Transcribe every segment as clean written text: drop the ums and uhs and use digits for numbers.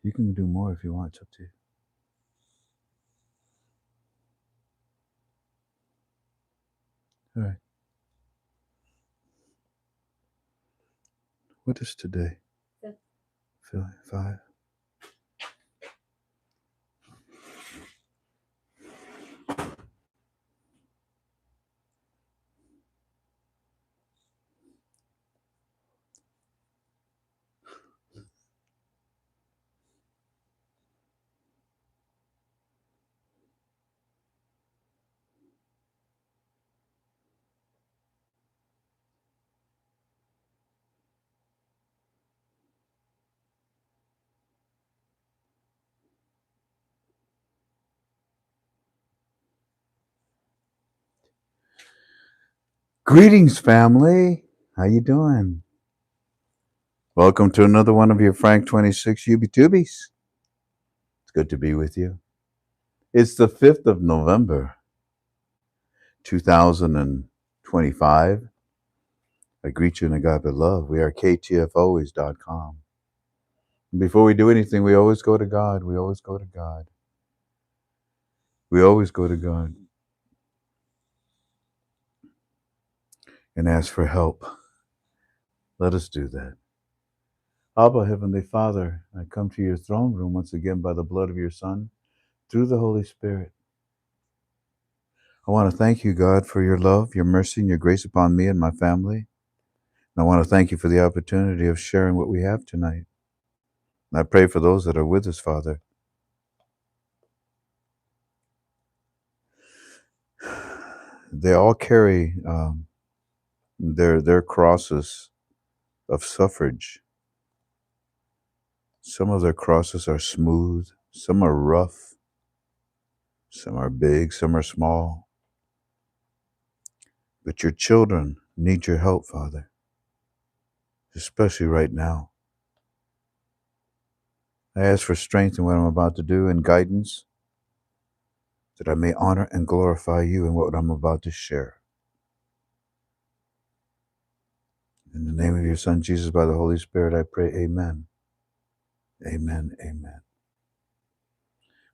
You can do more if you want. It's up to you. All right. What is today? 5. Greetings, family. How you doing? Welcome to another one of your FRANK26 UB2Bs. It's good to be with you. It's the 5th of November, 2025. I greet you in agape love. We are ktfalways.com. Before we do anything, we always go to God. We always go to God. We always go to God and ask for help. Let us do that. Abba, Heavenly Father, I come to your throne room once again by the blood of your Son, through the Holy Spirit. I want to thank you, God, for your love, your mercy, and your grace upon me and my family. And I want to thank you for the opportunity of sharing what we have tonight. And I pray for those that are with us, Father. They all carry their crosses of suffrage. Some of their crosses are smooth, some are rough, some are big, some are small. But your children need your help, Father, especially right now. I ask for strength in what I'm about to do and guidance, that I may honor and glorify you in what I'm about to share. In the name of your Son, Jesus, by the Holy Spirit, I pray, amen. Amen, amen.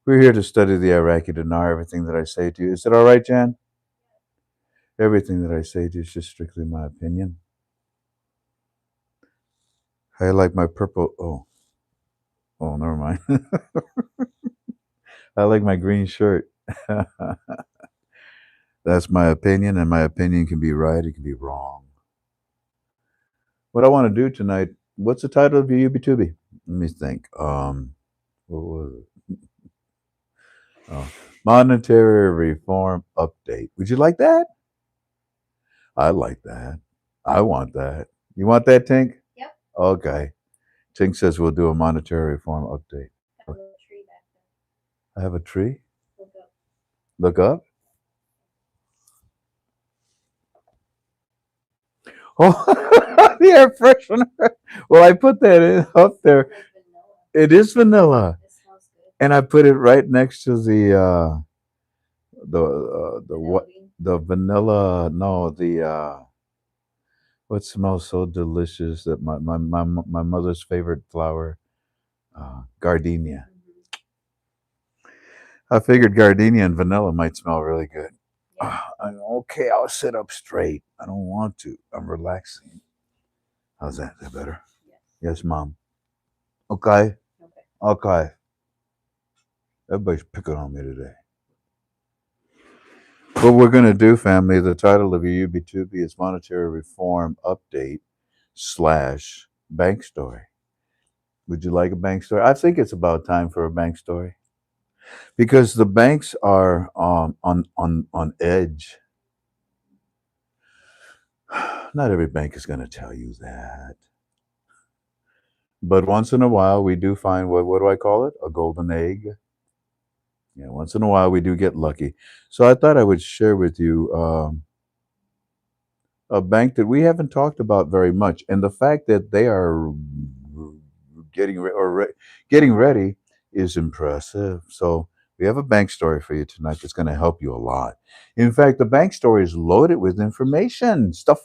We're here to study the Iraqi dinar, everything that I say to you. Is it all right, Jan? Everything that I say to you is just strictly my opinion. I like my purple, oh, never mind. I like my green shirt. That's my opinion, and my opinion can be right, it can be wrong. What I want to do tonight, what's the title of your UB2B? Let me think. What was it? Monetary Reform Update. Would you like that? I like that. I want that. You want that, Tink? Yep. Okay. Tink says we'll do a monetary reform update. I have a tree back there. I have a tree? Look up. Look up? Oh, the air freshener. Well, I put that in up there. It is vanilla. It smells good. And I put it right next to the what, the vanilla, no, what smells so delicious, that my mother's favorite flower, gardenia. I figured gardenia and vanilla might smell really good. Yeah. Okay, I'll sit up straight. I don't want to. I'm relaxing. How's that? Is that better? Yes. Yes, Mom. Okay. Okay. Okay. Everybody's picking on me today. What we're going to do, family, the title of your UB2B is Monetary Reform Update / Bank Story. Would you like a bank story? I think it's about time for a bank story, because the banks are on edge. Not every bank is going to tell you that. But once in a while, we do find, what do I call it? A golden egg. Yeah, once in a while, we do get lucky. So I thought I would share with you a bank that we haven't talked about very much. And the fact that they are getting ready is impressive. So we have a bank story for you tonight that's going to help you a lot. In fact, the bank story is loaded with information. Stuff.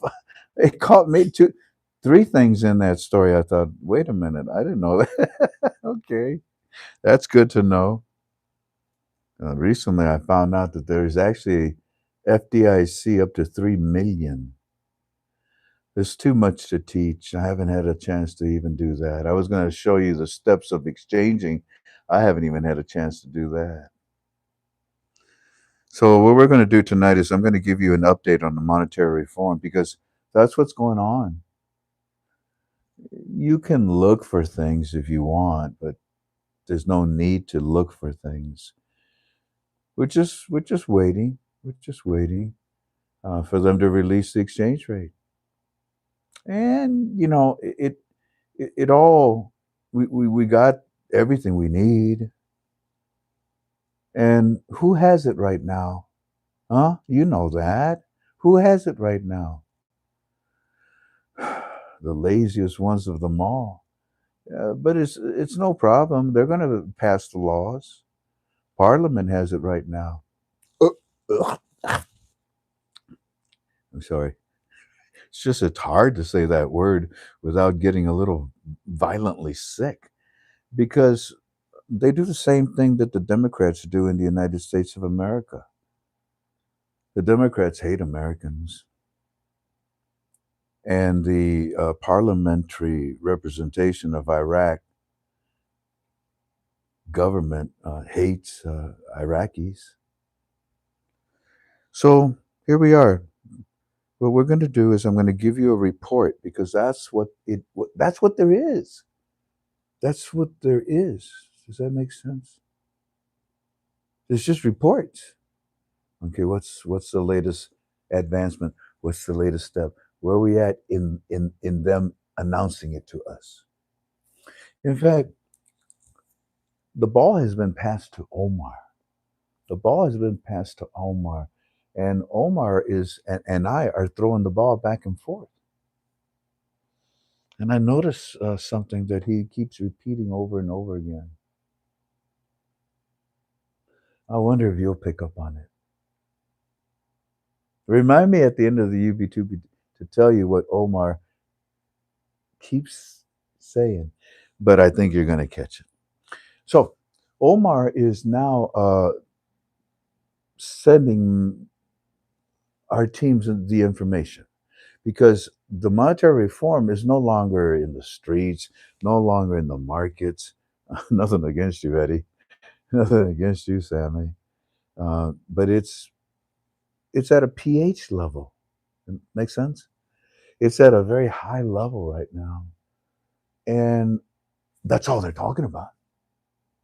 It caught me three things in that story. I thought, wait a minute, I didn't know that. Okay. That's good to know. Recently, I found out that there is actually FDIC up to 3 million. There's too much to teach. I haven't had a chance to even do that. I was going to show you the steps of exchanging. I haven't even had a chance to do that. So, what we're going to do tonight is I'm going to give you an update on the monetary reform because that's what's going on. You can look for things if you want, but there's no need to look for things. We're just waiting. We're just waiting for them to release the exchange rate. And it all we got everything we need. And who has it right now? Huh? You know that. Who has it right now? The laziest ones of them all. But it's no problem. They're going to pass the laws. Parliament has it right now. Ugh. I'm sorry. It's hard to say that word without getting a little violently sick because they do the same thing that the Democrats do in the United States of America. The Democrats hate Americans, and the parliamentary representation of Iraq government hates Iraqis. So here we are. What we're going to do is I'm going to give you a report because that's what there is. That's what there is. Does that make sense? There's just reports. Okay, what's the latest advancement? What's the latest step? Where are we at in them announcing it to us? In fact, the ball has been passed to Omar. The ball has been passed to Omar, and Omar and I are throwing the ball back and forth. And I notice something that he keeps repeating over and over again. I wonder if you'll pick up on it. Remind me at the end of the UB2 to tell you what Omar keeps saying, but I think you're going to catch it. So, Omar is now sending our teams the information because the monetary reform is no longer in the streets, no longer in the markets. Nothing against you, Eddie. Nothing against you, Sammy. But it's at a pH level. Makes sense? It's at a very high level right now. And that's all they're talking about.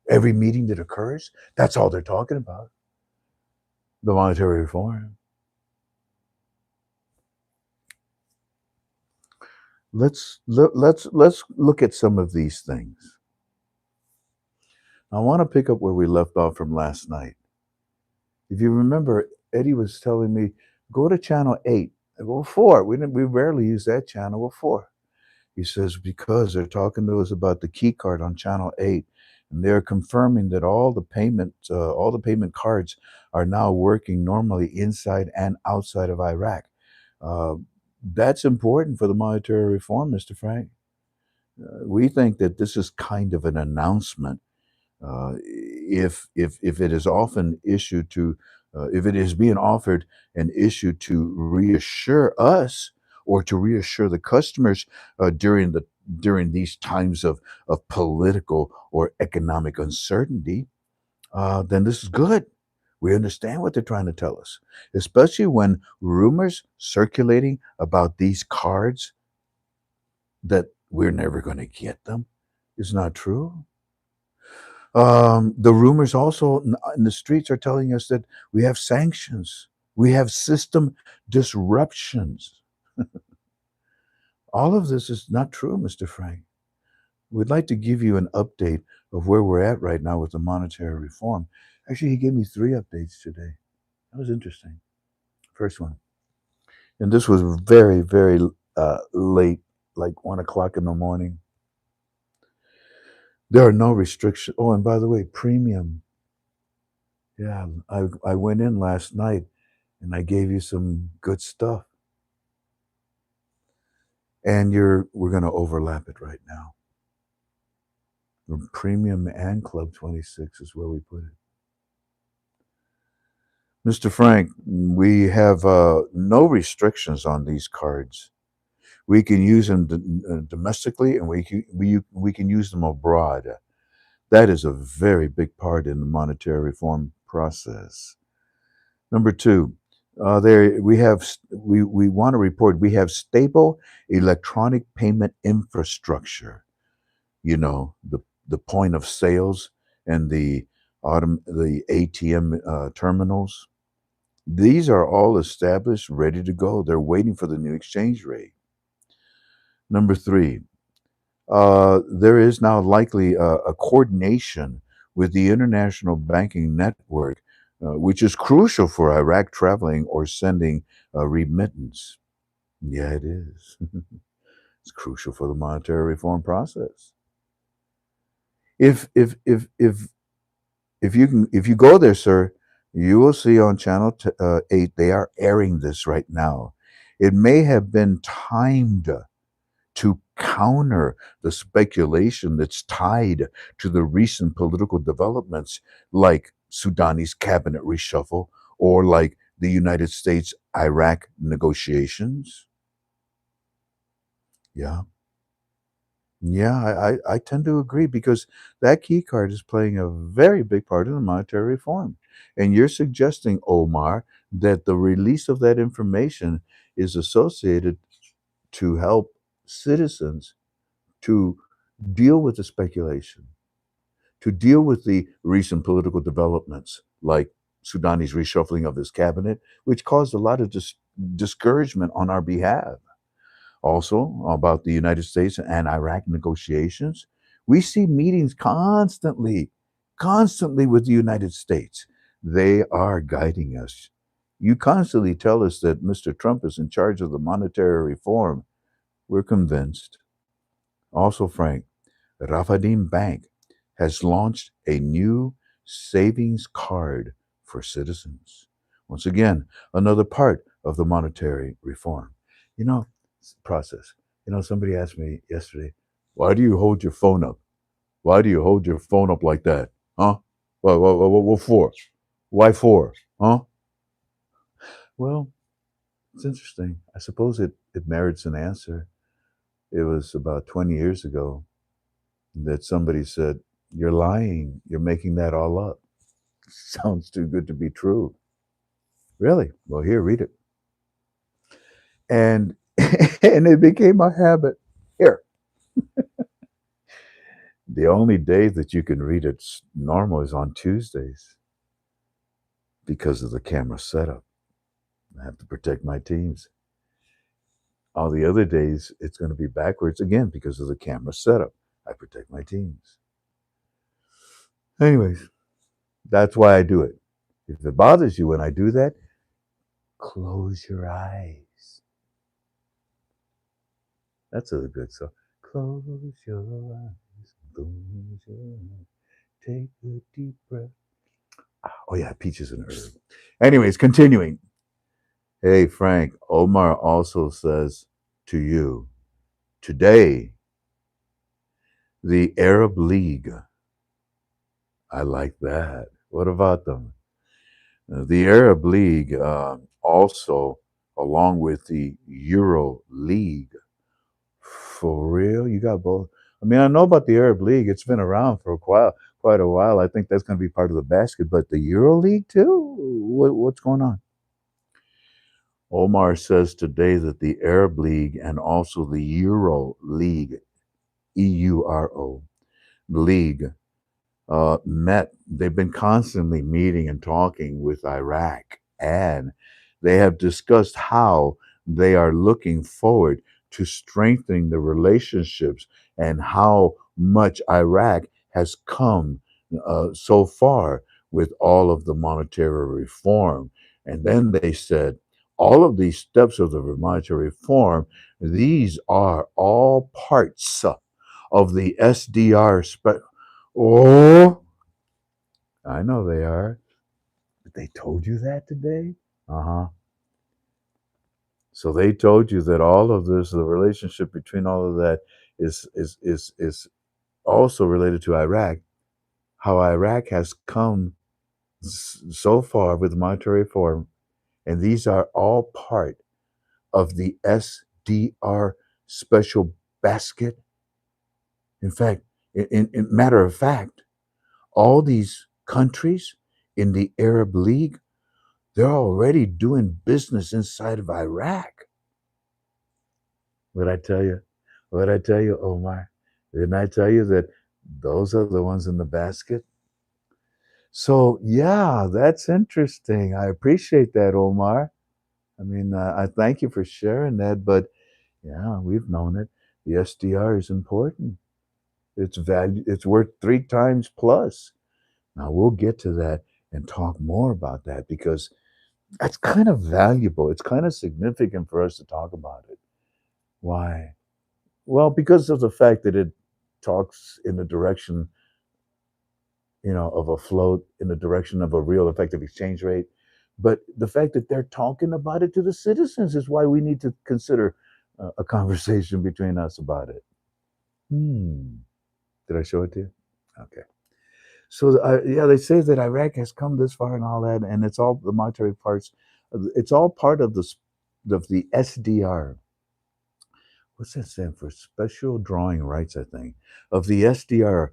Every meeting that occurs, that's all they're talking about. The monetary reform. Let's look at some of these things. I want to pick up where we left off from last night. If you remember, Eddie was telling me, go to channel 8. I go, 4. We rarely use that channel. Well, 4. He says, because they're talking to us about the key card on channel 8. And they're confirming that all the payment cards are now working normally inside and outside of Iraq. Uh, that's important for the monetary reform, Mr. Frank. We think that this is kind of an announcement. If it is often issued to, if it is being offered and issued to reassure us or to reassure the customers during these times of political or economic uncertainty, then this is good. We understand what they're trying to tell us, especially when rumors circulating about these cards that we're never going to get them is not true. The rumors also in the streets are telling us that we have sanctions, we have system disruptions. All of this is not true, Mr. Frank. We'd like to give you an update of where we're at right now with the monetary reform. Actually, he gave me 3 updates today. That was interesting. First one, and this was very, very late, like 1 o'clock in the morning. There are no restrictions. Oh, and by the way, premium. Yeah, I went in last night and I gave you some good stuff. And we're going to overlap it right now. Premium and Club 26 is where we put it. Mr. Frank, we have no restrictions on these cards. We can use them domestically, and we can use them abroad. That is a very big part in the monetary reform process. Number two, there we want to report we have stable electronic payment infrastructure. You know, the point of sales and the ATM terminals. These are all established, ready to go. They're waiting for the new exchange rate. Number three, there is now likely a coordination with the international banking network, which is crucial for Iraq traveling or sending remittance. Yeah, it is. It's crucial for the monetary reform process. If if if if if you go there, sir, you will see on channel 8 they are airing this right now. It may have been timed to counter the speculation that's tied to the recent political developments like Sudanese cabinet reshuffle or like the United States Iraq negotiations. Yeah. Yeah, I tend to agree because that key card is playing a very big part in the monetary reform. And you're suggesting, Omar, that the release of that information is associated to help citizens to deal with the speculation, to deal with the recent political developments like Sudanese reshuffling of his cabinet, which caused a lot of discouragement on our behalf. Also, about the United States and Iraq negotiations, we see meetings constantly with the United States. They are guiding us. You constantly tell us that Mr. Trump is in charge of the monetary reform. We're convinced. Also, Frank, Rafadim Bank has launched a new savings card for citizens. Once again, another part of the monetary reform. You know, process. You know, somebody asked me yesterday, why do you hold your phone up? Why do you hold your phone up like that? Huh? What for? Why for? Huh? Well, it's interesting. I suppose it merits an answer. It was about 20 years ago that somebody said, "You're lying. You're making that all up." Sounds too good to be true. Really? Well, here, read it. And and it became a habit. Here, the only day that you can read it normal is on Tuesdays because of the camera setup. I have to protect my teams. All the other days, it's going to be backwards again because of the camera setup. I protect my teams. Anyways, that's why I do it. If it bothers you when I do that, close your eyes. That's a good song. Close your eyes. Close your eyes. Take a deep breath. Oh, yeah, peaches and herb. Anyways, continuing. Hey, Frank, Omar also says to you today, the Arab League. I like that. What about them? The Arab League also, along with the Euro League. For real? You got both? I mean, I know about the Arab League. It's been around for quite a while. I think that's going to be part of the basket. But the Euro League too? What's going on? Omar says today that the Arab League and also the Euro League, EURO League, met. They've been constantly meeting and talking with Iraq, and they have discussed how they are looking forward to strengthening the relationships and how much Iraq has come so far with all of the monetary reform. And then they said, all of these steps of the monetary reform, these are all parts of the SDR. Oh, I know they are. But they told you that today? Uh huh. So they told you that all of this, the relationship between all of that is also related to Iraq, how Iraq has come so far with monetary reform, and these are all part of the SDR special basket. In fact, in matter of fact, all these countries in the Arab League, they're already doing business inside of Iraq. What I tell you? What I tell you, Omar? Didn't I tell you that those are the ones in the basket? So yeah, that's interesting. I appreciate that, Omar. I mean, I thank you for sharing that. But yeah, we've known it. The SDR is important. It's value. It's worth 3 times plus. Now we'll get to that and talk more about that because that's kind of valuable. It's kind of significant for us to talk about it. Why? Well, because of the fact that it talks in the direction, of a float, in the direction of a real effective exchange rate. But the fact that they're talking about it to the citizens is why we need to consider a conversation between us about it. Hmm. Did I show it to you? Okay. So yeah, they say that Iraq has come this far and all that, and it's all the monetary parts. It's all part of the SDR. What's that stand for? Special drawing rights, I think, of the SDR,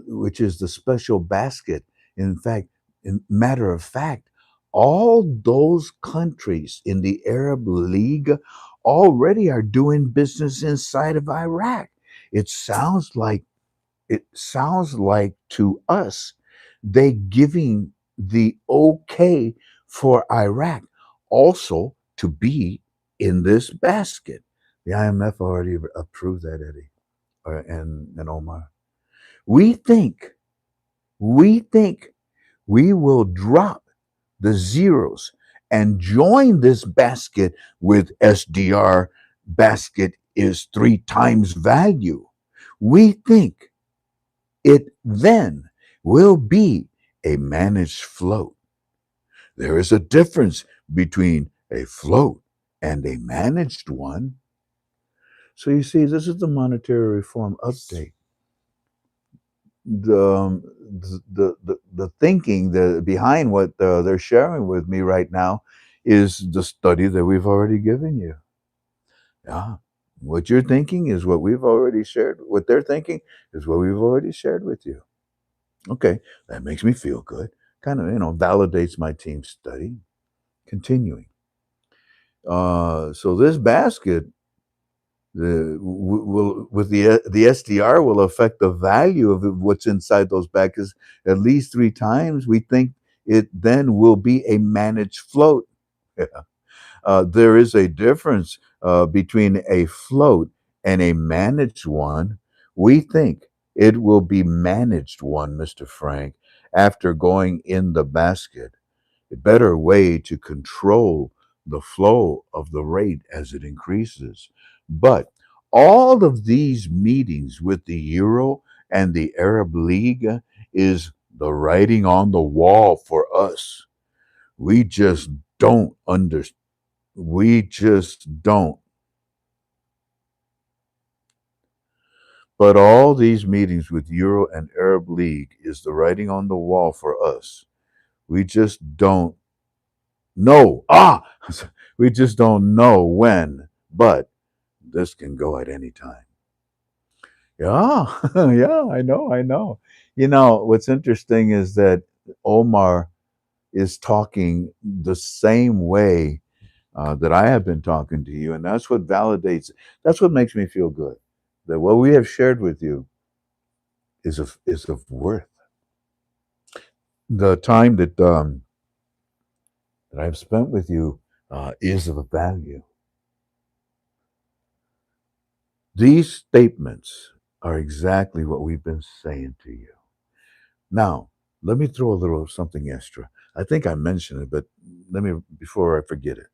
which is the special basket. In fact, in matter of fact, all those countries in the Arab League already are doing business inside of Iraq. It sounds like it sounds like to us they giving the okay for Iraq also to be in this basket. The IMF already approved that, Eddie, and Omar. We think we think we will drop the zeros and join this basket with SDR. Basket is 3 times value. We think it then will be a managed float. There is a difference between a float and a managed one. So you see, this is the monetary reform update. The thinking behind what they're sharing with me right now is the study that we've already given you. Yeah, what you're thinking is what we've already shared. What they're thinking is what we've already shared with you. Okay, that makes me feel good. Kind of, validates my team study. Continuing. So this basket will with the SDR will affect the value of what's inside those baskets at least 3 times. We think it then will be a managed float. Yeah. There is a difference between a float and a managed one. We think it will be managed one, Mr. Frank, after going in the basket. A better way to control the flow of the rate as it increases. But all of these meetings with the Euro and the Arab League is the writing on the wall for us. We just don't understand. We just don't. But all these meetings with Euro and Arab League is the writing on the wall for us. We just don't know. We just don't know when, but this can go at any time. Yeah, yeah, I know. What's interesting is that Omar is talking the same way that I have been talking to you, and that's what validates. That's what makes me feel good. That what we have shared with you is of worth. The time that I've spent with you is of value. These statements are exactly what we've been saying to you. Now, let me throw a little something extra. I think I mentioned it, but let me, before I forget it.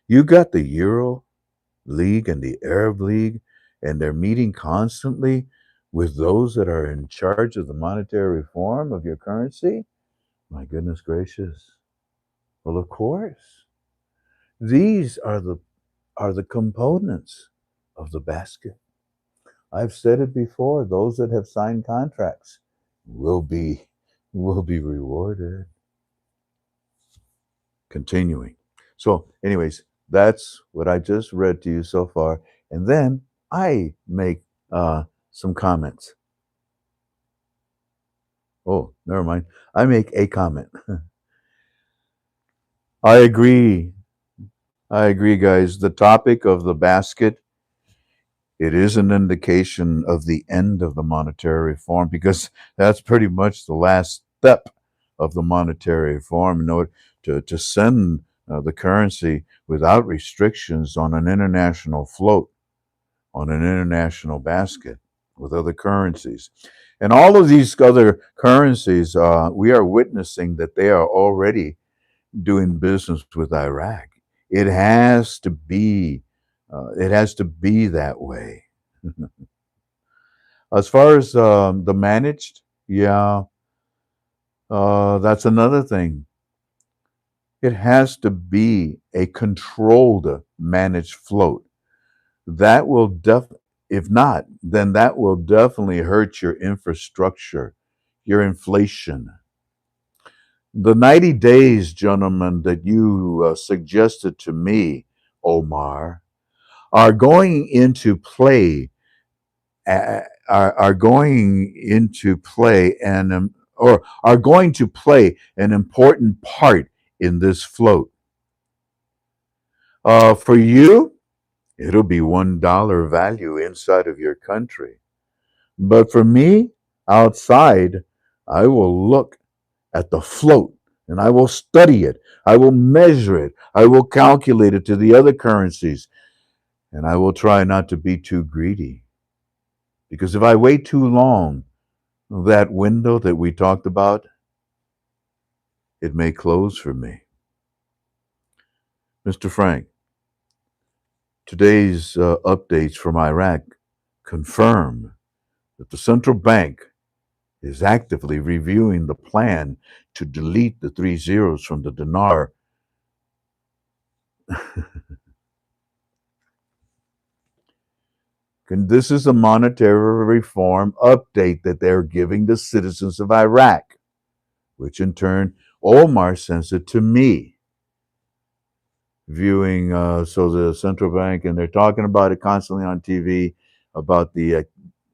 You got the Euro League and the Arab League, and they're meeting constantly with those that are in charge of the monetary reform of your currency. My goodness gracious. Well, of course. These are the components of the basket. I've said it before. Those that have signed contracts will be will be rewarded. Continuing. So, anyways, that's what I just read to you so far, and then I make some comments. Oh, never mind. I make a comment. I agree. I agree, guys. The topic of the basket, it is an indication of the end of the monetary reform because that's pretty much the last step of the monetary reform in order to send the currency without restrictions on an international float, on an international basket with other currencies. And all of these other currencies, we are witnessing that they are already doing business with Iraq. It has to be, it has to be that way. As far as the managed, yeah, that's another thing. It has to be a controlled managed float. That will if not, then that will definitely hurt your infrastructure, your inflation. The 90 days, gentlemen, that you suggested to me, Omar, are going into play are going into play and or are going to play an important part in this float. For you, it'll be $1 value inside of your country. But for me, outside, I will look at the float and I will study it. I will measure it. I will calculate it to the other currencies. And I will try not to be too greedy. Because if I wait too long, that window that we talked about, it may close for me. Mr. Frank, today's updates from Iraq confirm that the central bank is actively reviewing the plan to delete the three zeros from the dinar. And this is a monetary reform update that they're giving the citizens of Iraq, which in turn, Omar sends it to me. Viewing, so the central bank, and they're talking about it constantly on TV about that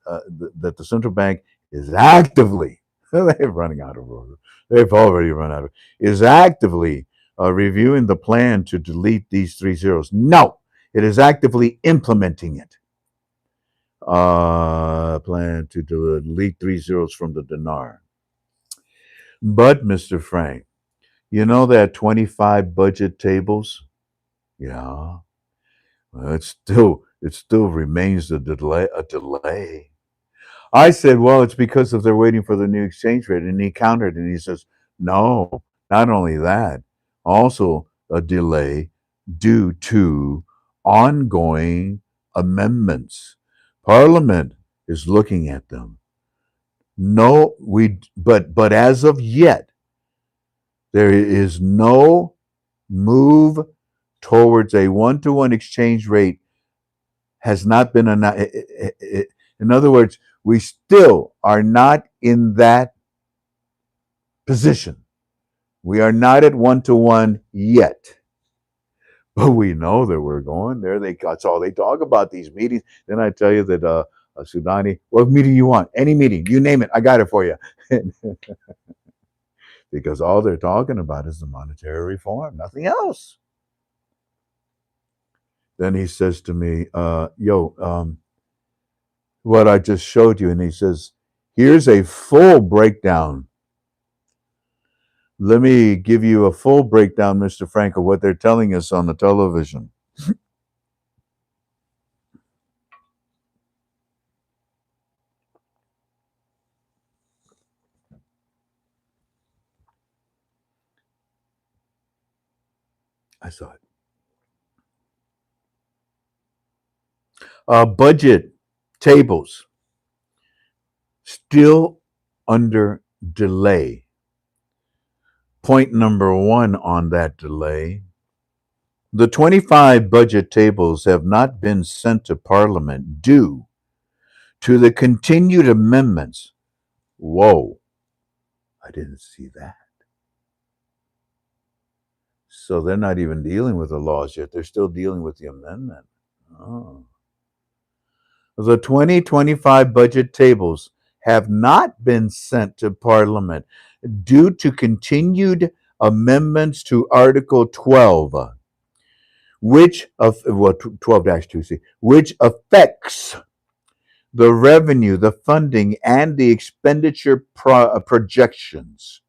the central bank is actively, they're running out of order. They've already run out of, is actively reviewing the plan to delete these three zeros. No, it is actively implementing it. Plan to delete three zeros from the dinar. But, Mr. Frank, you know that 25 budget tables? Yeah. Well, it still remains a delay. A delay. I said, well, it's because of they're waiting for the new exchange rate, and he countered and he says, no, not only that, also a delay due to ongoing amendments. Parliament is looking at them. No, but as of yet, there is no move towards a one-to-one exchange rate has not been in other words, we still are not in that position. We are not at one-to-one yet. But we know that we're going there. That's all they talk about, these meetings. Then I tell you that Sudani, what meeting you want? Any meeting, you name it, I got it for you. Because all they're talking about is the monetary reform, nothing else. Then he says to me, what I just showed you, and he says, here's a full breakdown. Let me give you a full breakdown, Mr. Frank, of what they're telling us on the television. I saw it. Budget tables still under delay. Point number one on that delay, the 25 budget tables have not been sent to Parliament due to the continued amendments. Whoa, I didn't see that. So they're not even dealing with the laws yet. They're still dealing with the amendment. Oh. The 2025 budget tables have not been sent to Parliament due to continued amendments to Article 12, which of well 12-2C, which affects the revenue, the funding, and the expenditure projections.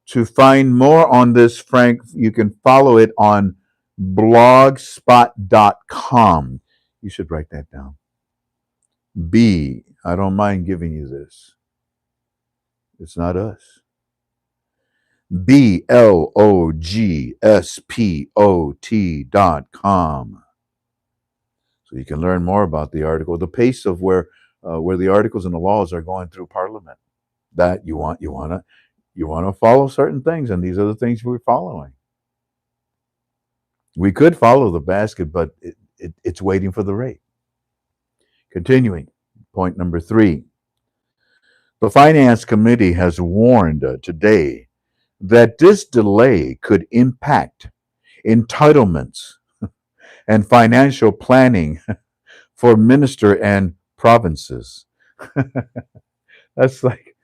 To find more on this, Frank, you can follow it on blogspot.com. You should write that down. I don't mind giving you this. It's not us. blogspot.com. So you can learn more about the article, the pace of where the articles and the laws are going through Parliament. That you want to follow certain things, and these are the things we're following. We could follow the basket, but it's waiting for the rate. Continuing, point number 3. The Finance Committee has warned today that this delay could impact entitlements and financial planning for minister and provinces. That's like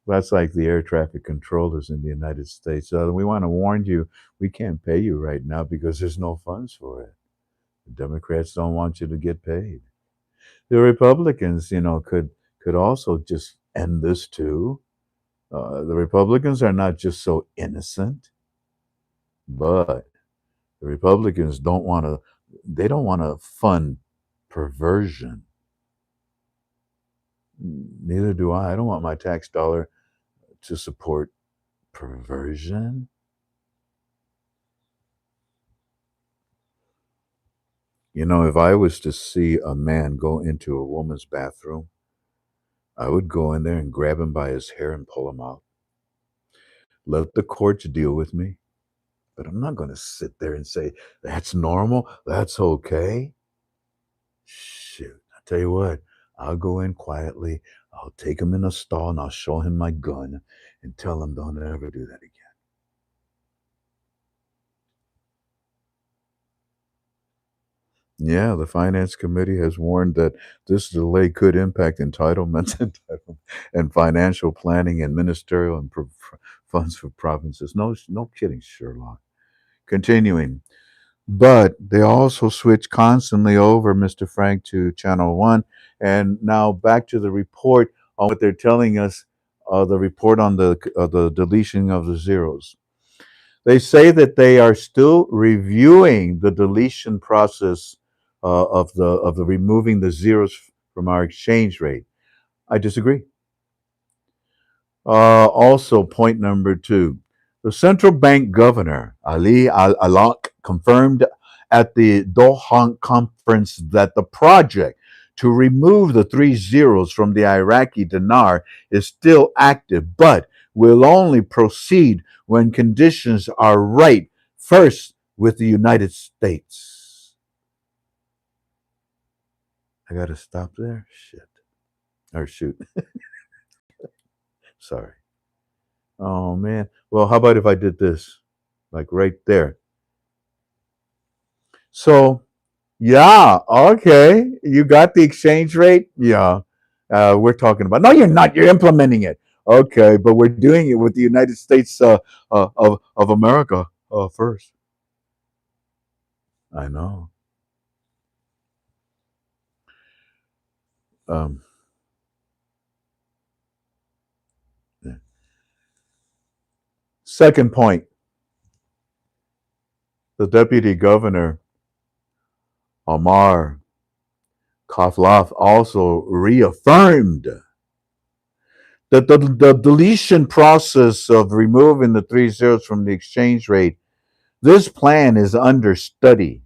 the air traffic controllers in the United States. We want to warn you, we can't pay you right now because there's no funds for it. The Democrats don't want you to get paid. The Republicans, could also just end this too. The Republicans are not just so innocent, but the Republicans don't want to. They don't want to fund perversion. Neither do I. I don't want my tax dollar to support perversion. If I was to see a man go into a woman's bathroom, I would go in there and grab him by his hair and pull him out. Let the courts deal with me. But I'm not going to sit there and say, that's normal, that's okay. Shoot, I tell you what, I'll go in quietly, I'll take him in a stall, and I'll show him my gun and tell him don't ever do that again. Yeah, the Finance Committee has warned that this delay could impact entitlements and financial planning and ministerial and funds for provinces. No kidding, Sherlock. Continuing. But they also switch constantly over, Mr. Frank, to Channel 1. And now back to the report on what they're telling us, the report on the deletion of the zeros. They say that they are still reviewing the deletion process of the removing the zeros from our exchange rate. I disagree. Also, point number 2. The central bank governor, Ali Al-Alaq, confirmed at the Doha conference that the project to remove the 3 zeros from the Iraqi dinar is still active, but will only proceed when conditions are right, first with the United States. I got to stop there? Shit. Or shoot. Sorry. Oh, man. Well, how about if I did this? Like right there. So, yeah, okay. You got the exchange rate? Yeah. We're talking about. No, you're not. You're implementing it. Okay, but we're doing it with the United States of America first. I know. Um, yeah. Second point, the deputy governor, Omar Kaflaf, also reaffirmed that the deletion process of removing the 3 zeros from the exchange rate, this plan is under study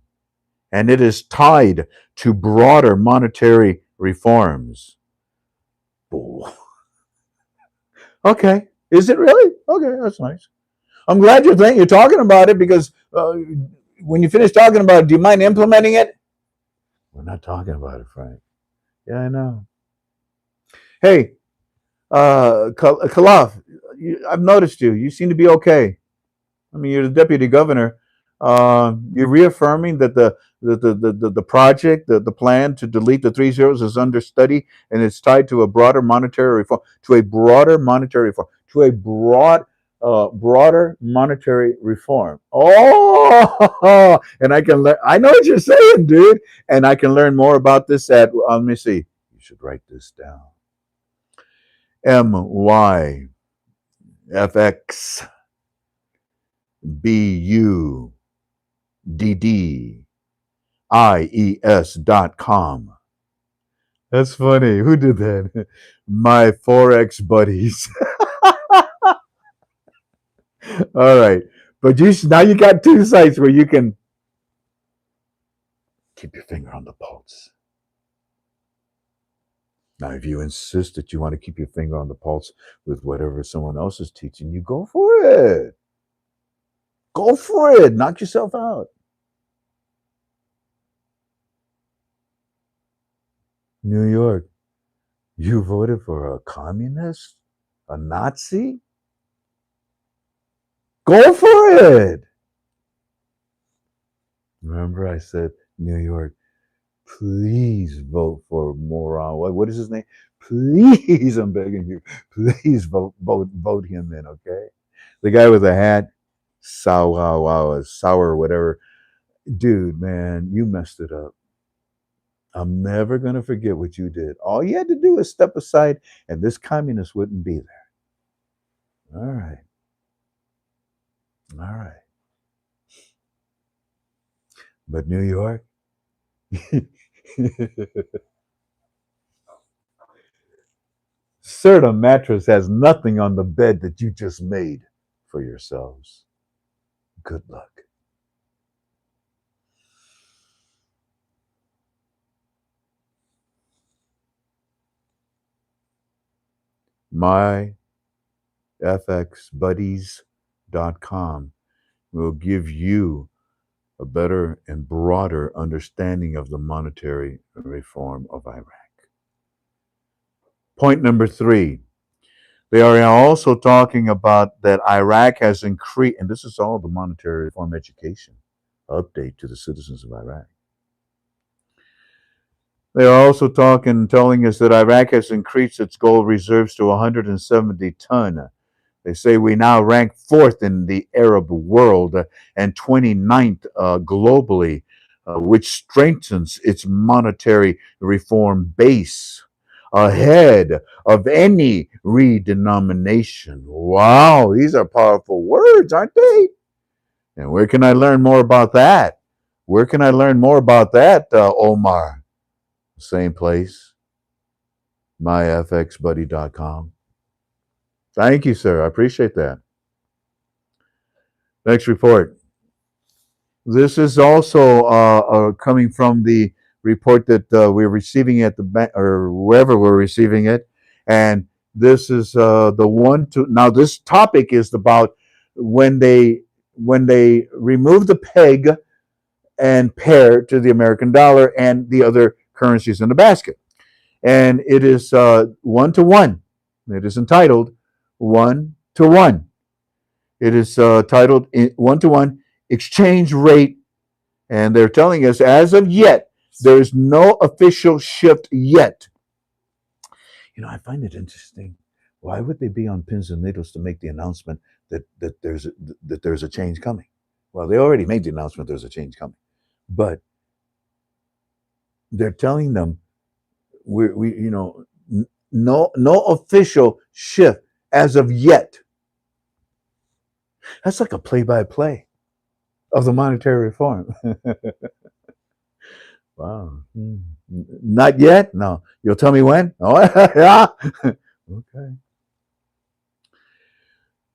and it is tied to broader monetary reforms. Okay. Is it really? Okay, that's nice. I'm glad you're talking about it because when you finish talking about it, do you mind implementing it? We're not talking about it, Frank. Yeah, I know. Hey, Kalaf, I've noticed you. You seem to be okay. I mean, you're the deputy governor. You're reaffirming that the project, the plan to delete the three zeros is under study and it's tied to a broader monetary reform, to a broader monetary reform, to a broader monetary reform. Oh, and I can learn. I know what you're saying, dude. And I can learn more about this at. Let me see. You should write this down. MYFXBUDDIES.com. That's funny. Who did that? My Forex buddies. All right. But now you got two sites where you can keep your finger on the pulse. Now, if you insist that you want to keep your finger on the pulse with whatever someone else is teaching you, go for it. Go for it. Knock yourself out. New York, you voted for a communist? A Nazi? Go for it. Remember, I said, New York, please vote for moron. What is his name? Please, I'm begging you, please vote him in, okay? The guy with the hat, sour, whatever. Dude, man, you messed it up. I'm never gonna forget what you did. All you had to do is step aside, and this communist wouldn't be there. All right, all right. But New York, Serta mattress has nothing on the bed that you just made for yourselves. Good luck. MyFXBuddies.com will give you a better and broader understanding of the monetary reform of Iraq. Point number 3. They are also talking about that Iraq has increased, and this is all the monetary reform education update to the citizens of Iraq. They are also telling us that Iraq has increased its gold reserves to 170 ton. They say we now rank fourth in the Arab world and 29th globally, which strengthens its monetary reform base ahead of any redenomination. Wow, these are powerful words, aren't they? And where can I learn more about that? Where can I learn more about that, Omar? Same place, myfxbuddy.com. Thank you, sir. I appreciate that. Next report. This is also coming from the report that we're receiving at the bank or wherever we're receiving it, and this is the one to now. This topic is about when they remove the peg and pair to the American dollar and the other currencies in the basket, and it is 1 to 1. It is entitled 1 to 1. It is titled 1 to 1 exchange rate. And they're telling us, as of yet, there is no official shift yet. I find it interesting. Why would they be on pins and needles to make the announcement that there's a change coming? Well, they already made the announcement there's a change coming, but they're telling them no official shift as of yet. That's like a play-by-play of the monetary reform. Wow. Not yet? No. You'll tell me when? Oh, yeah. Okay.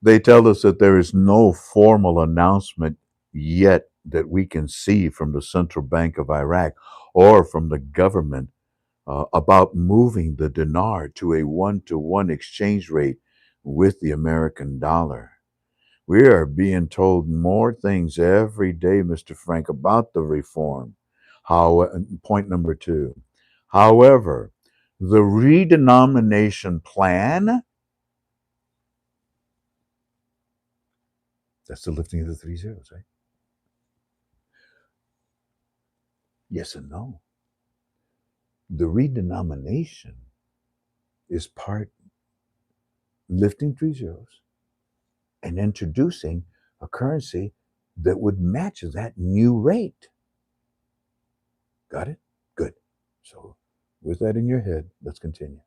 They tell us that there is no formal announcement yet that we can see from the Central Bank of Iraq or from the government about moving the dinar to a 1 to 1 exchange rate with the American dollar. We are being told more things every day, Mr. Frank, about the reform. Point number 2. However, The redenomination plan, that's the lifting of the three zeros, right? Yes and no. The redenomination is part lifting three zeros and introducing a currency that would match that new rate. Got it? Good. So, with that in your head, let's continue.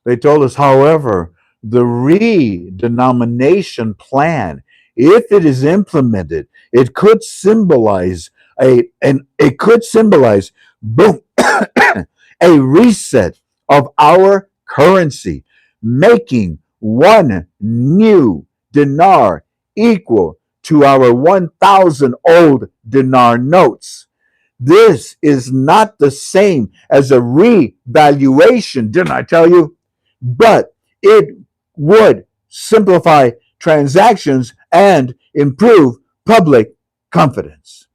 They told us, however, the redenomination plan, if it is implemented, it could symbolize it could symbolize boom a reset of our currency, making one new dinar equal to our 1,000 old dinar notes. This is not the same as a revaluation, didn't I tell you? But it would simplify transactions and improve public confidence.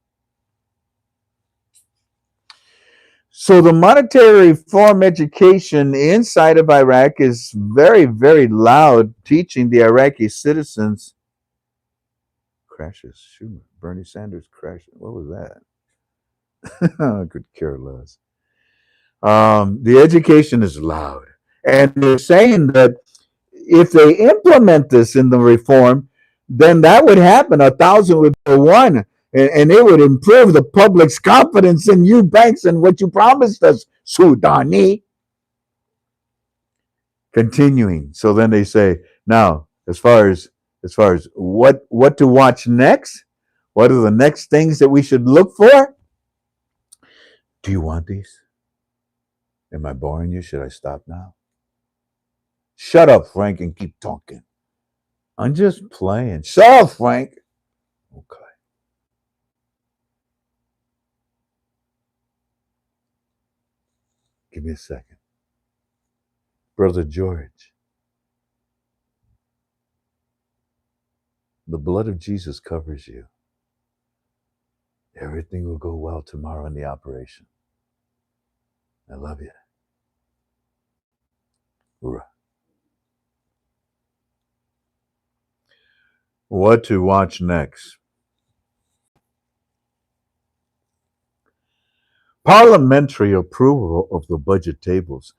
So the monetary reform education inside of Iraq is very, very loud, teaching the Iraqi citizens crashes. Schumer, Bernie Sanders crashes. What was that? I could care less. The education is loud, and they're saying that if they implement this in the reform, then that would happen. 1,000 would go one, and it would improve the public's confidence in you banks and what you promised us, Sudani. Continuing, so then they say, now as far as what to watch next, what are the next things that we should look for? Do you want these? Am I boring you? Should I stop now? Shut up, Frank, and keep talking. I'm just playing. Shut up, Frank. Okay. Give me a second. Brother George, the blood of Jesus covers you. Everything will go well tomorrow in the operation. I love you. Hoorah. What to watch next? Parliamentary approval of the budget tables.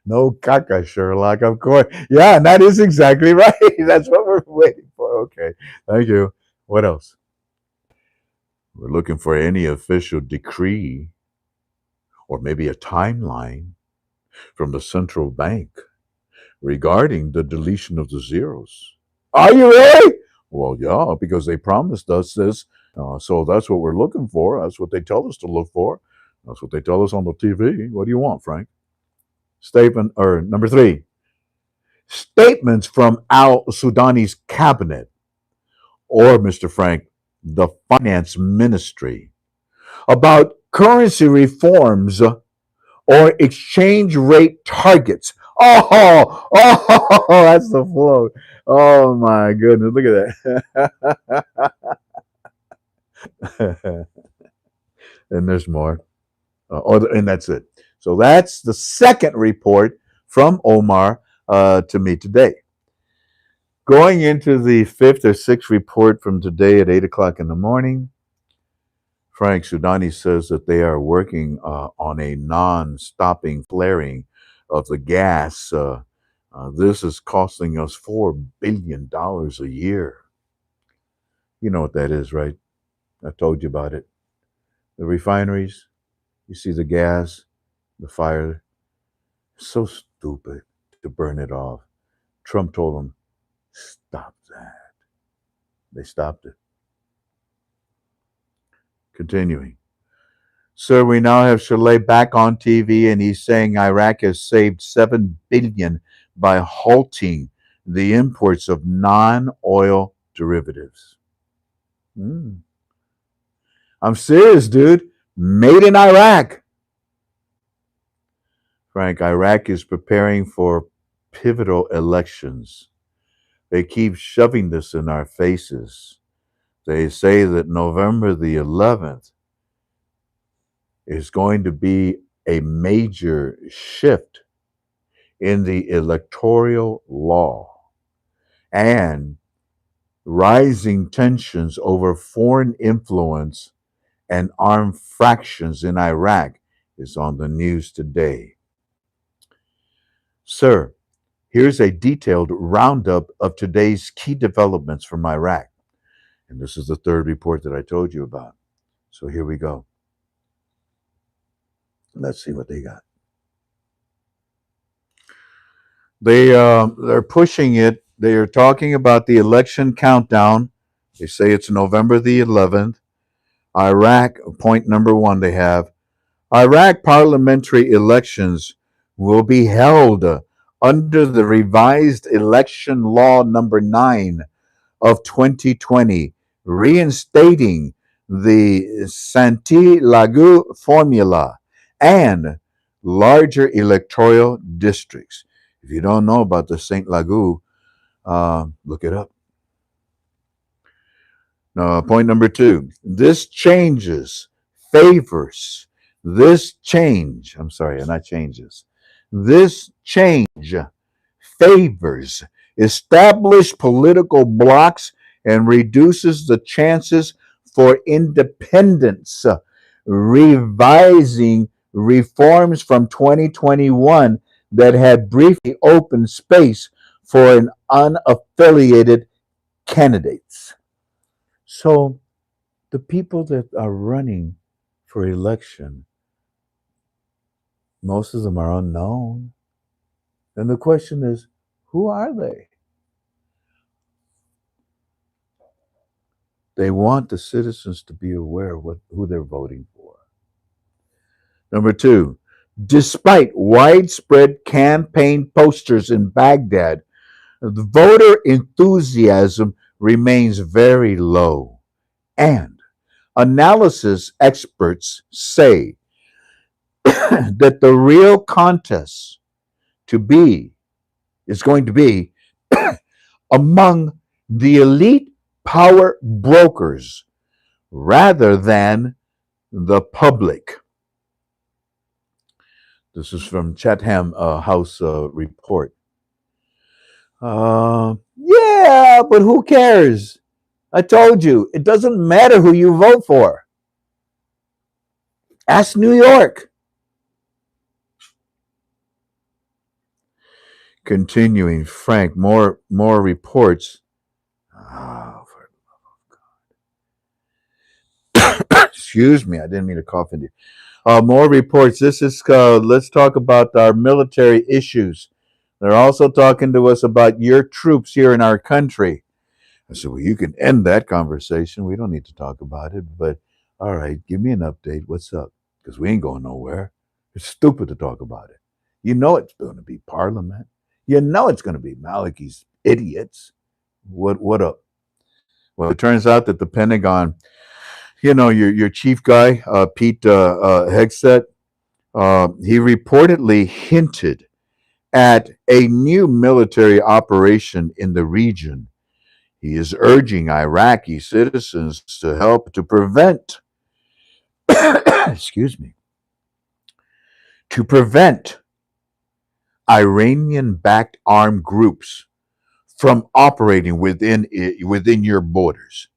No caca, Sherlock, of course. Yeah, and that is exactly right. That's what we're waiting for. Okay. Thank you. What else? We're looking for any official decree or maybe a timeline from the central bank regarding the deletion of the zeros. Are you really? Well, yeah, because they promised us this. So that's what we're looking for. That's what they tell us to look for. That's what they tell us on the TV. What do you want, Frank? Statement or number 3. Statements from Al Sudani's cabinet or Mr. Frank, the finance ministry about currency reforms or exchange rate targets. That's the flow. Oh my goodness, look at that. And there's more. And that's it. So that's the second report from Omar to me today. Going into the 5th or 6th report from today at 8 o'clock in the morning, Frank Sudani says that they are working on a non-stopping flaring of the gas. This is costing us $4 billion a year. You know what that is, right? I told you about it. The refineries, you see the gas, the fire. So stupid to burn it off. Trump told them, stop that. They stopped it. Continuing. Sir, we now have Chalet back on TV, and he's saying Iraq has saved $7 billion by halting the imports of non-oil derivatives. I'm serious, dude. Made in Iraq. Frank, Iraq is preparing for pivotal elections. They keep shoving this in our faces. They say that November the 11th is going to be a major shift in the electoral law, and rising tensions over foreign influence and armed fractions in Iraq is on the news today. Sir, here's a detailed roundup of today's key developments from Iraq. And this is the third report that I told you about. So here we go. Let's see what they got. They're pushing it. They are talking about the election countdown. They say it's November the 11th. Iraq, point number one, they have Iraq parliamentary elections will be held under the revised election law number 9 of 2020, reinstating the Santi-Lagu formula and larger electoral districts. If you don't know about the St. Lagu, look it up. Point number two, favors, this change, I'm sorry, not changes, this change favors established political blocs and reduces the chances for independence, revising reforms from 2021 that had briefly opened space for an unaffiliated candidates. So the people that are running for election, most of them are unknown. And the question is, who are they? They want the citizens to be aware of who they're voting for. Number two, despite widespread campaign posters in Baghdad, the voter enthusiasm remains very low. And analysis experts say that the real contest to be is going to be among the elite power brokers rather than the public. This is from Chatham House report. Yeah, but who cares? I told you, it doesn't matter who you vote for. Ask New York. Continuing, Frank, more reports. Oh, for excuse me, I didn't mean to cough into you. More reports. This is let's talk about our military issues. They're also talking to us about your troops here in our country. I said, well, you can end that conversation. We don't need to talk about it. But all right, give me an update. What's up? Because we ain't going nowhere. It's stupid to talk about it. You know it's going to be Parliament. You know it's going to be Maliki's idiots. What up? Well, it turns out that the Pentagon, you know, your chief guy, Pete Hegseth, he reportedly hinted at a new military operation in the region. He is urging Iraqi citizens to help to prevent, excuse me, to prevent Iranian-backed armed groups from operating within your borders.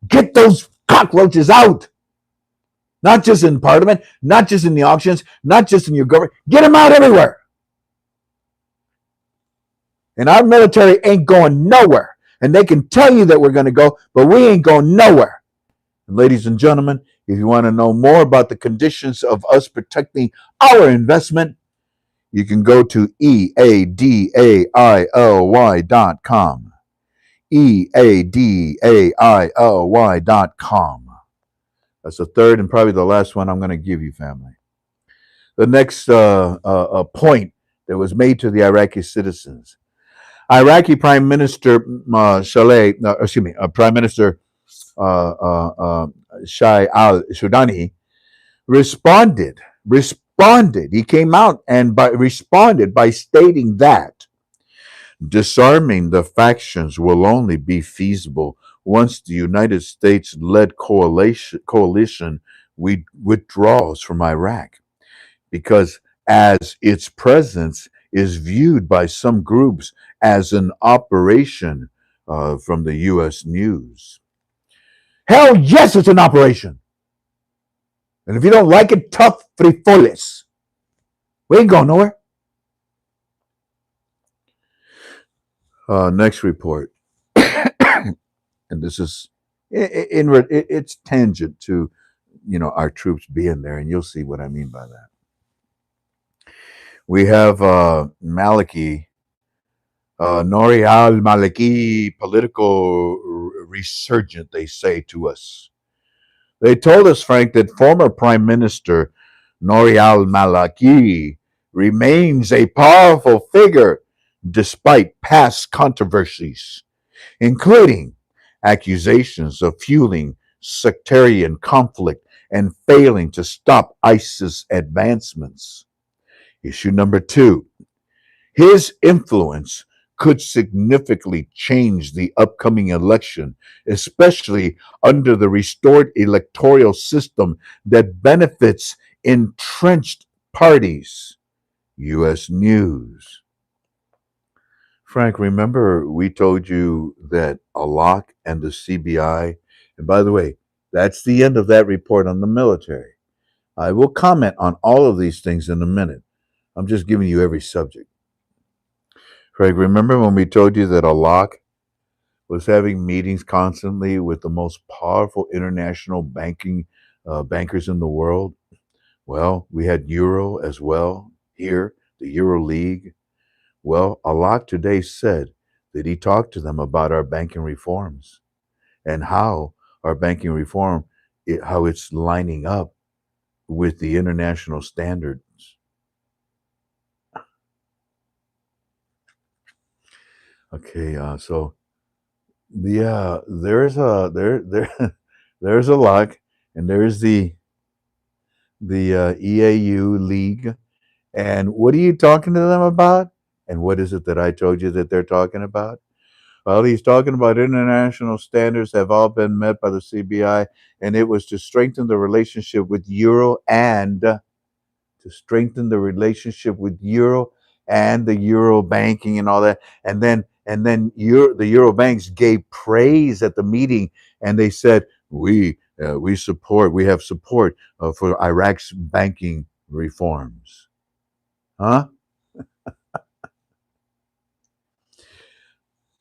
Get those cockroaches out! Not just in Parliament, not just in the auctions, not just in your government. Get them out everywhere. And our military ain't going nowhere. And they can tell you that we're going to go, but we ain't going nowhere. And ladies and gentlemen, if you want to know more about the conditions of us protecting our investment, you can go to eadaily.com. eadaily.com. That's the third and probably the last one I'm going to give you, family. The next point that was made to the Iraqi citizens. Iraqi Prime Minister Prime Minister Shai al-Sudani responded. He came out and responded by stating that disarming the factions will only be feasible once the United States-led coalition withdraws from Iraq, because as its presence is viewed by some groups as an operation from the U.S. news. Hell yes, it's an operation. And if you don't like it, tough frijoles. We ain't going nowhere. Next report, and this is it's tangent to our troops being there, and you'll see what I mean by that. We have Maliki, Nori al Maliki, political resurgent. They say to us. They told us, Frank, that former Prime Minister Nori al Maliki remains a powerful figure despite past controversies, including accusations of fueling sectarian conflict and failing to stop ISIS advancements. Issue number two, his influence could significantly change the upcoming election, especially under the restored electoral system that benefits entrenched parties. U.S. News. Frank, remember we told you that Alok and the CBI, and by the way, that's the end of that report on the military. I will comment on all of these things in a minute. I'm just giving you every subject. Frank, remember when we told you that Alok was having meetings constantly with the most powerful international bankers in the world? Well, we had Euro as well here, the Euro League. Well, Alok today said that he talked to them about our banking reforms and how our banking reform, how it's lining up with the international standards. Okay, so yeah, there's a there's a lot, and there's the EAU league. And what are you talking to them about? And what is it that I told you that they're talking about? Well, he's talking about international standards have all been met by the CBI, and it was to strengthen the relationship with Euro and to strengthen the relationship with Euro and the Euro banking and all that. And then the Euro banks gave praise at the meeting, and they said we have support for Iraq's banking reforms. Huh?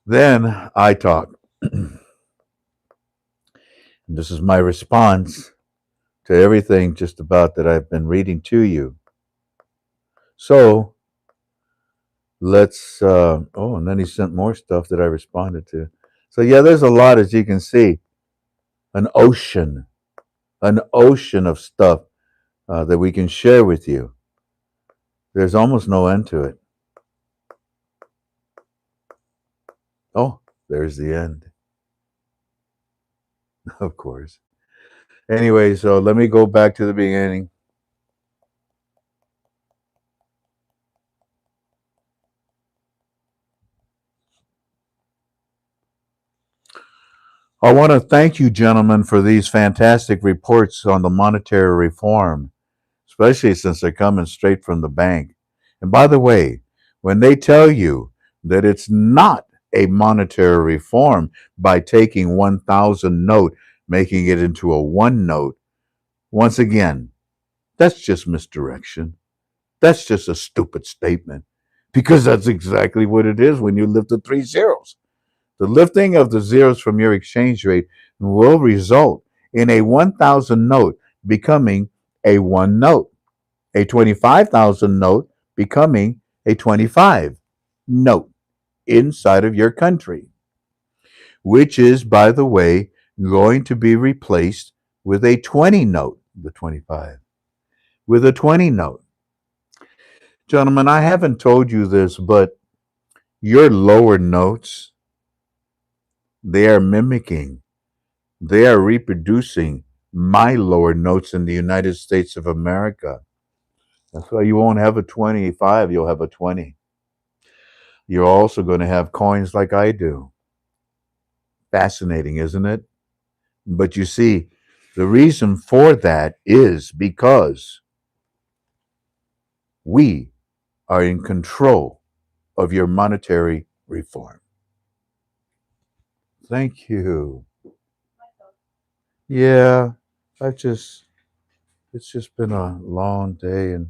Then I talk. This is my response to everything just about that I've been reading to you. So let's and then he sent more stuff that I responded to. So yeah, there's a lot, as you can see, an ocean of stuff that we can share with you. There's almost no end to it. Oh, there's the end. Of course. Anyway, so let me go back to the beginning. I want to thank you, gentlemen, for these fantastic reports on the monetary reform, especially since they're coming straight from the bank. And by the way, when they tell you that it's not a monetary reform by taking 1,000 note, making it into a one note, once again, that's just misdirection. That's just a stupid statement because that's exactly what it is when you lift the three zeros. The lifting of the zeros from your exchange rate will result in a 1,000 note becoming a one note, a 25,000 note becoming a 25 note inside of your country, which is, by the way, going to be replaced with a 20 note, the 25, with a 20 note. Gentlemen, I haven't told you this, but your lower notes, they are mimicking, they are reproducing my lower notes in the United States of America. That's why you won't have a 25, you'll have a 20. You're also going to have coins like I do. Fascinating, isn't it? But you see, the reason for that is because We are in control of your monetary reform. Thank you. Yeah, I've just, it's just been a long day, and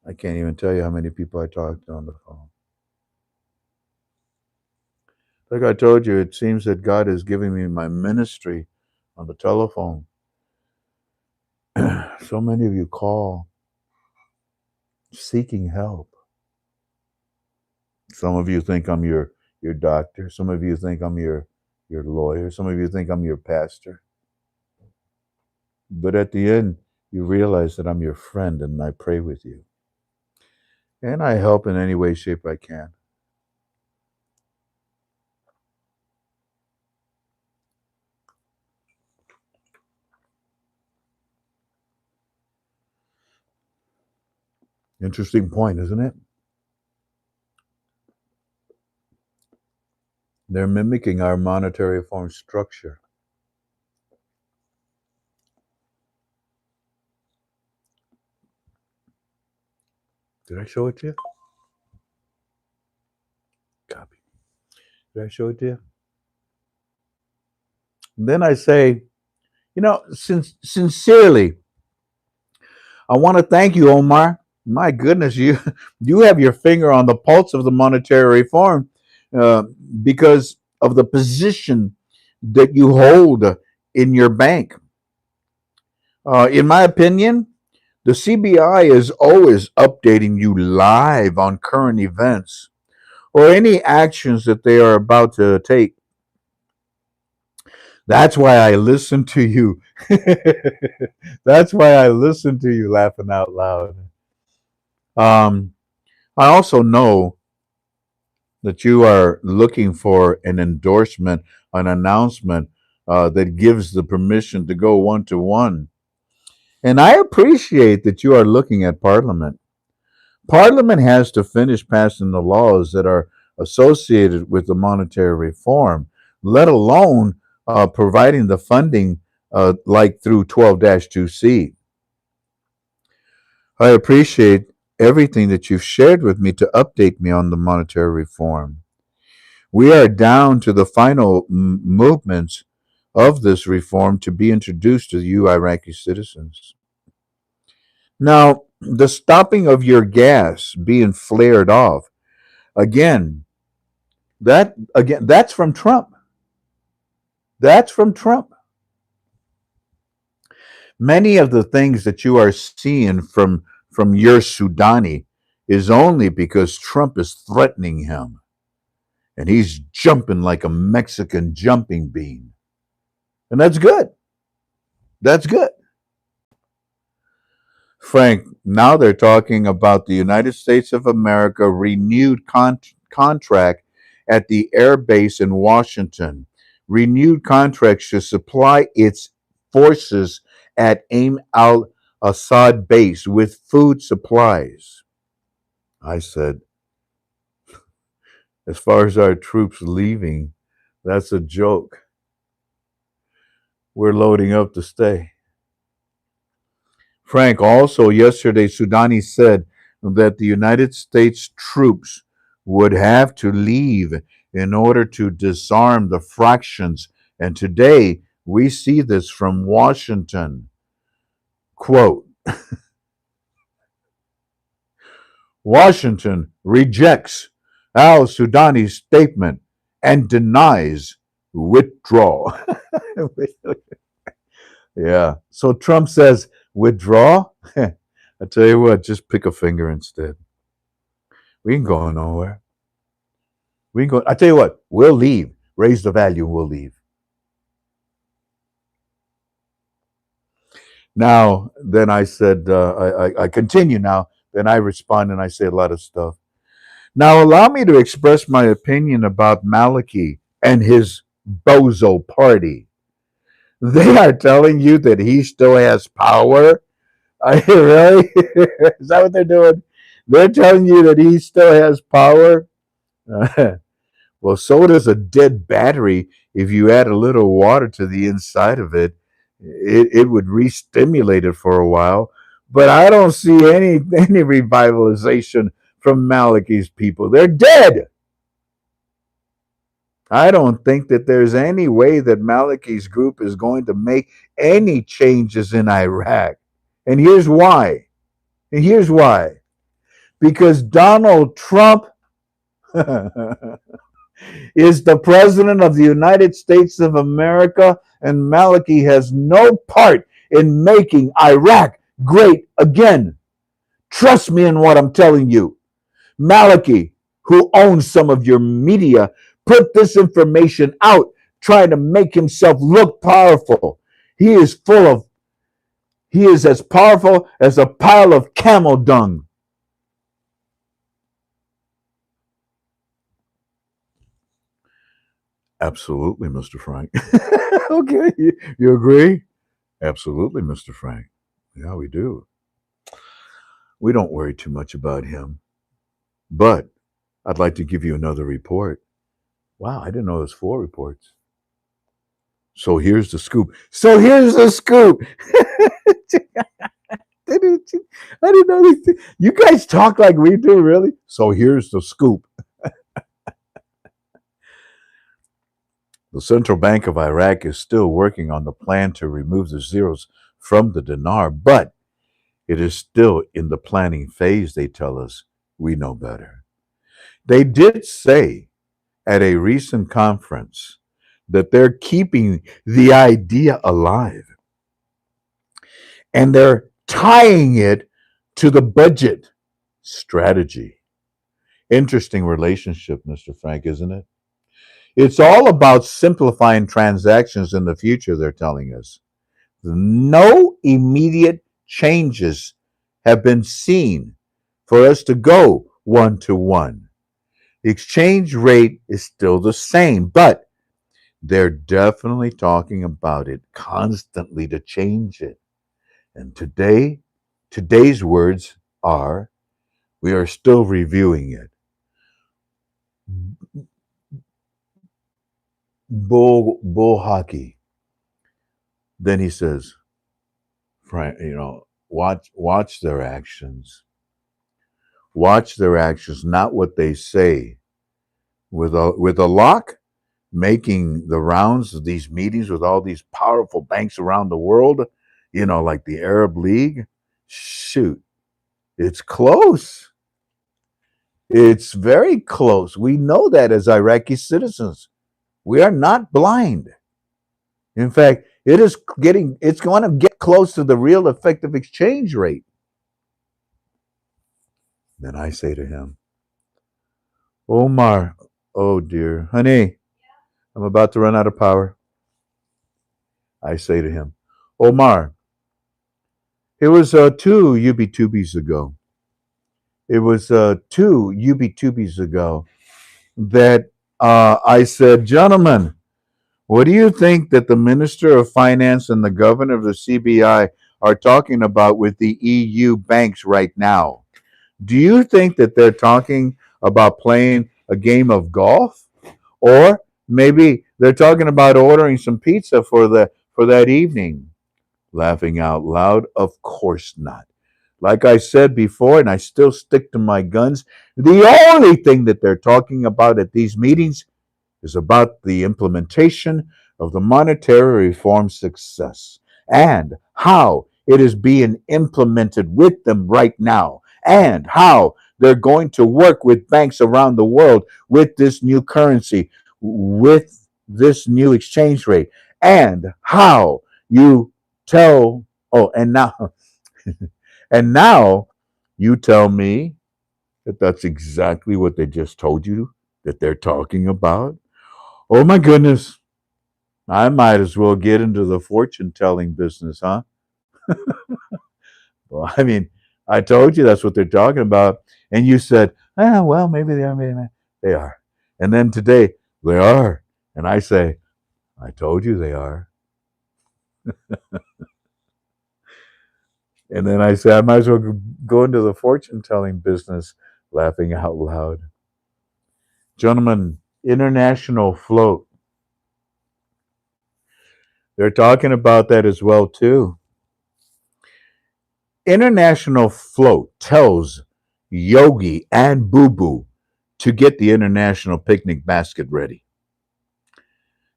I can't even tell you how many people I talked to on the phone. Like I told you, it seems that God is giving me my ministry on the telephone. So many of you call seeking help. Some of you think I'm your doctor. Some of you think I'm your lawyer. Some of you think I'm your pastor. But at the end, you realize that I'm your friend and I pray with you. And I help in any way, shape I can. Interesting point, isn't it? They're mimicking our monetary form structure. Did I show it to you? Copy. Did I show it to you? And then I say, sincerely, I want to thank you, Omar. My goodness, you you have your finger on the pulse of the monetary reform uh, because of the position that you hold in your bank. In my opinion, the CBI is always updating you live on current events or any actions that they are about to take. That's why I listen to you. That's why I listen to you laughing out loud. Um, I also know that you are looking for an endorsement, an announcement that gives the permission to go one to one. And I appreciate that you are looking at Parliament. Parliament has to finish passing the laws that are associated with the monetary reform, let alone providing the funding like through 12 2C. I appreciate everything that you've shared with me to update me on the monetary reform. We are down to the final movements of this reform to be introduced to you Iraqi citizens. Now, the stopping of your gas being flared off, again, that's from Trump. That's from Trump. Many of the things that you are seeing from your Sudani is only because Trump is threatening him. And he's jumping like a Mexican jumping bean. And that's good. That's good. Frank, now they're talking about the United States of America renewed contract at the air base in Washington. Renewed contract to supply its forces at Aim al Assad base with food supplies. I said, as far as our troops leaving, that's a joke. We're loading up to stay. Frank, also yesterday, Sudani said that the United States troops would have to leave in order to disarm the fractions. And today, we see this from Washington. Quote, Washington rejects al Sudani's statement and denies withdrawal. Yeah. So Trump says, withdraw? I tell you what, just pick a finger instead. We ain't going nowhere. We ain't going. I tell you what, we'll leave. Raise the value, and we'll leave. Now, then I said, I continue now. Then I respond and I say a lot of stuff. Now, allow me to express my opinion about Maliki and his bozo party. They are telling you that he still has power. Are you really? Is that what they're doing? They're telling you that he still has power. Well, so does a dead battery. If you add a little water to the inside of it, it would re-stimulate it for a while. But I don't see any revitalization from Malachi's people. They're dead. I don't think that there's any way that Malachi's group is going to make any changes in Iraq. And here's why. And here's why. Because Donald Trump is the president of the United States of America, and Malachi has no part in making Iraq great again. Trust me in what I'm telling you. Malachi, who owns some of your media, put this information out trying to make himself look powerful. He is full of, he is as powerful as a pile of camel dung. Absolutely, Mr. Frank. Okay, you agree? Absolutely, Mr. Frank. Yeah, we do. We don't worry too much about him. But I'd like to give you another report. Wow, I didn't know there's 4 reports. So here's the scoop. So here's the scoop. I didn't know this. You guys talk like we do, really? So here's the scoop. The Central Bank of Iraq is still working on the plan to remove the zeros from the dinar, but it is still in the planning phase, they tell us. We know better. They did say at a recent conference that they're keeping the idea alive and they're tying it to the budget strategy. Interesting relationship, Mr. Frank, isn't it? It's all about simplifying transactions in the future, they're telling us. No immediate changes have been seen for us to go 1 to 1. The exchange rate is still the same, but they're definitely talking about it constantly to change it. And today's words are, we are still reviewing it. Bull hockey. Then he says, Frank, watch their actions. Watch their actions, not what they say. With a lock making the rounds of these meetings with all these powerful banks around the world, like the Arab League, shoot, it's close. It's very close. We know that as Iraqi citizens. We are not blind. In fact, it's going to get close to the real effective exchange rate. Then I say to him, Omar, oh dear, honey, I'm about to run out of power. I say to him, Omar, it was 2 UB2Bs ago. It was 2 UB2Bs ago that I said, gentlemen, what do you think that the Minister of Finance and the governor of the CBI are talking about with the EU banks right now? Do you think that they're talking about playing a game of golf? Or maybe they're talking about ordering some pizza for that evening? Laughing out loud, of course not. Like I said before, and I still stick to my guns, the only thing that they're talking about at these meetings is about the implementation of the monetary reform success and how it is being implemented with them right now, and how they're going to work with banks around the world with this new currency, with this new exchange rate, and how you tell, oh, and now you tell me that that's exactly what they just told you that they're talking about. Oh my goodness. I might as well get into the fortune telling business, huh? Well, I mean, I told you that's what they're talking about. And you said, well, maybe they are. Maybe not. They are. And then today, they are. And I say, I told you they are. And then I say, I might as well go into the fortune telling business, laughing out loud. Gentlemen, international float. They're talking about that as well, too. International Float tells Yogi and Boo Boo to get the international picnic basket ready.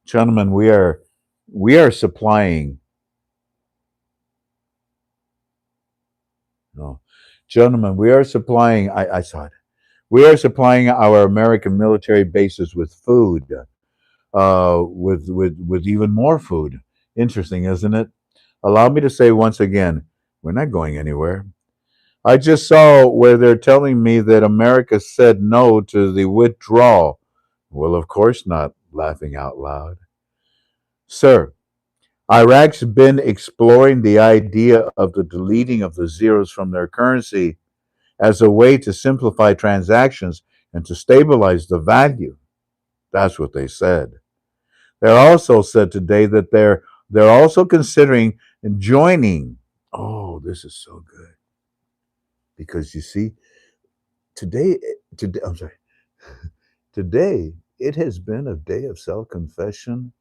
Gentlemen, we are supplying no. Gentlemen, we are supplying I saw it. We are supplying our American military bases with food, with even more food. Interesting, isn't it? Allow me to say once again, we're not going anywhere. I just saw where they're telling me that America said no to the withdrawal. Well, of course not, laughing out loud. Sir, Iraq's been exploring the idea of the deleting of the zeros from their currency as a way to simplify transactions and to stabilize the value. That's what they said. They also said today that they're also considering joining. Oh, this is so good because you see, today, today I'm sorry, today it has been a day of self-confession.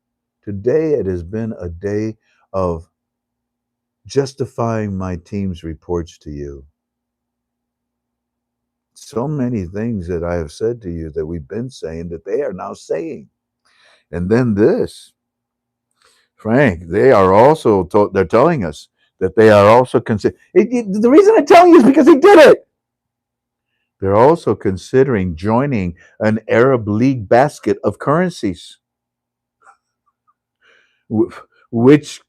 Today it has been a day of justifying my team's reports to you. So many things that I have said to you that we've been saying that they are now saying. And then this, Frank, they are also they're telling us that they are also consider. The reason I'm telling you is because he did it. They're also considering joining an Arab League basket of currencies, which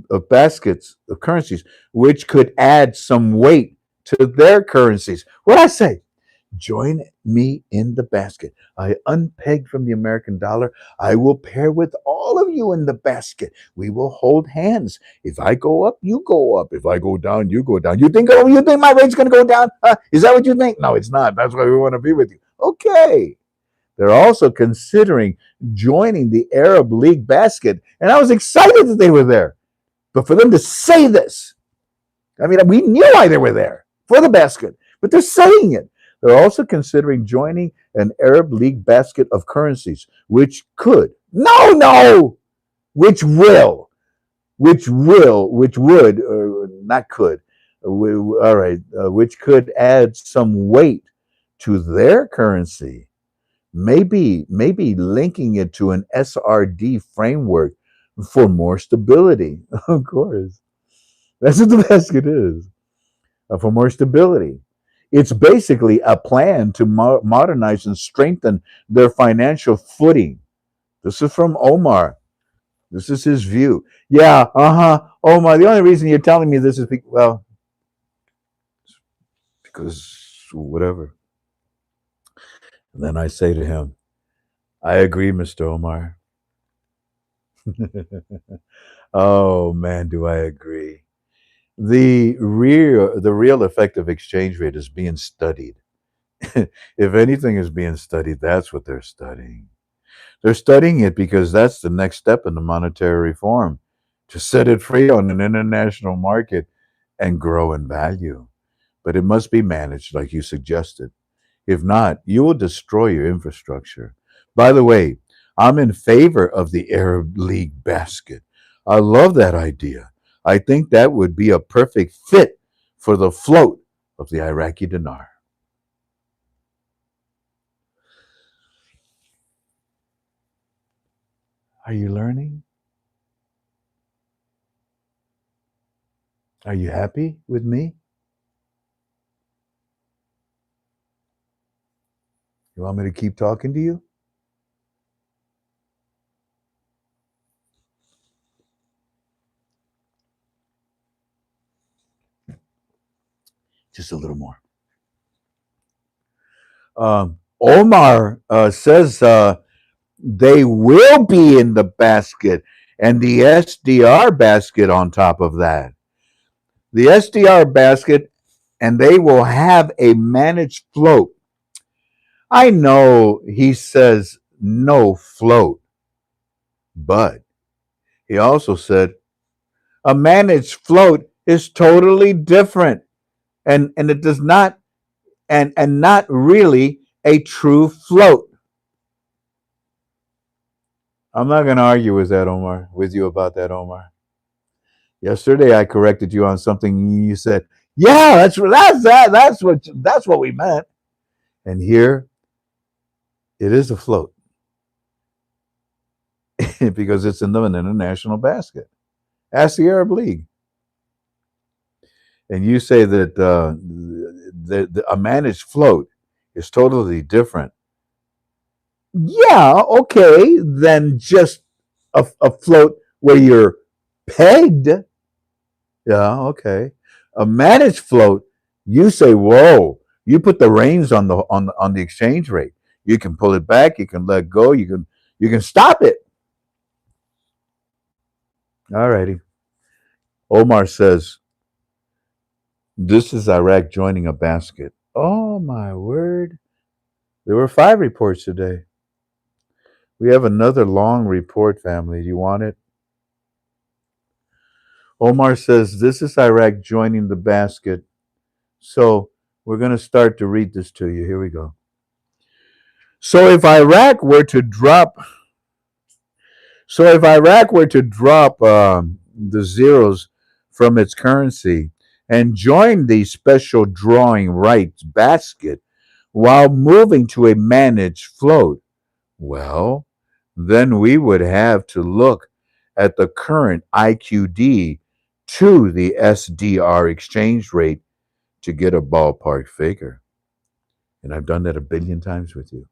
of baskets of currencies, which could add some weight to their currencies. What I say? Join me in the basket. I unpegged from the American dollar. I will pair with all of you in the basket. We will hold hands. If I go up, you go up. If I go down, you go down. You think my rate's going to go down? Is that what you think? No, it's not. That's why we want to be with you. Okay. They're also considering joining the Arab League basket. And I was excited that they were there. But for them to say this, I mean, we knew why they were there for the basket, but they're saying it. They're also considering joining an Arab League basket of currencies, which could, no, which will, which would, not could, all right, which could add some weight to their currency. Maybe linking it to an SRD framework for more stability. Of course, that's what the basket is, for more stability. It's basically a plan to modernize and strengthen their financial footing. This is from Omar. This is his view. Yeah, Omar, the only reason you're telling me this is because whatever. And then I say to him, I agree, Mr. Omar. Oh man, do I agree. The real effective exchange rate is being studied. If anything is being studied, that's what they're studying. They're studying it because that's the next step in the monetary reform, to set it free on an international market and grow in value. But it must be managed like you suggested. If not, you will destroy your infrastructure. By the way, I'm in favor of the Arab League basket. I love that idea. I think that would be a perfect fit for the float of the Iraqi dinar. Are you learning? Are you happy with me? You want me to keep talking to you? Just a little more. Omar says they will be in the basket and the SDR basket on top of that. The SDR basket, and they will have a managed float. I know he says no float, but he also said a managed float is totally different and it does not and not really a true float. I'm not going to argue with that, Omar, with you about that, Omar. Yesterday, I corrected you on something you said. Yeah, that's what we meant. And here it is afloat because it's in the international basket. Ask the Arab League, and you say that a managed float is totally different. Yeah, okay, than just a float where you're pegged. Yeah, okay. A managed float, you say, whoa, you put the reins on the exchange rate. You can pull it back, you can let go, you can stop it. All righty. Omar says, this is Iraq joining a basket. Oh my word. There were 5 reports today. We have another long report, family. Do you want it? Omar says, this is Iraq joining the basket. So we're going to start to read this to you. Here we go. So if Iraq were to drop, the zeros from its currency and join the special drawing rights basket while moving to a managed float, well, then we would have to look at the current IQD to the SDR exchange rate to get a ballpark figure. And I've done that a billion times with you.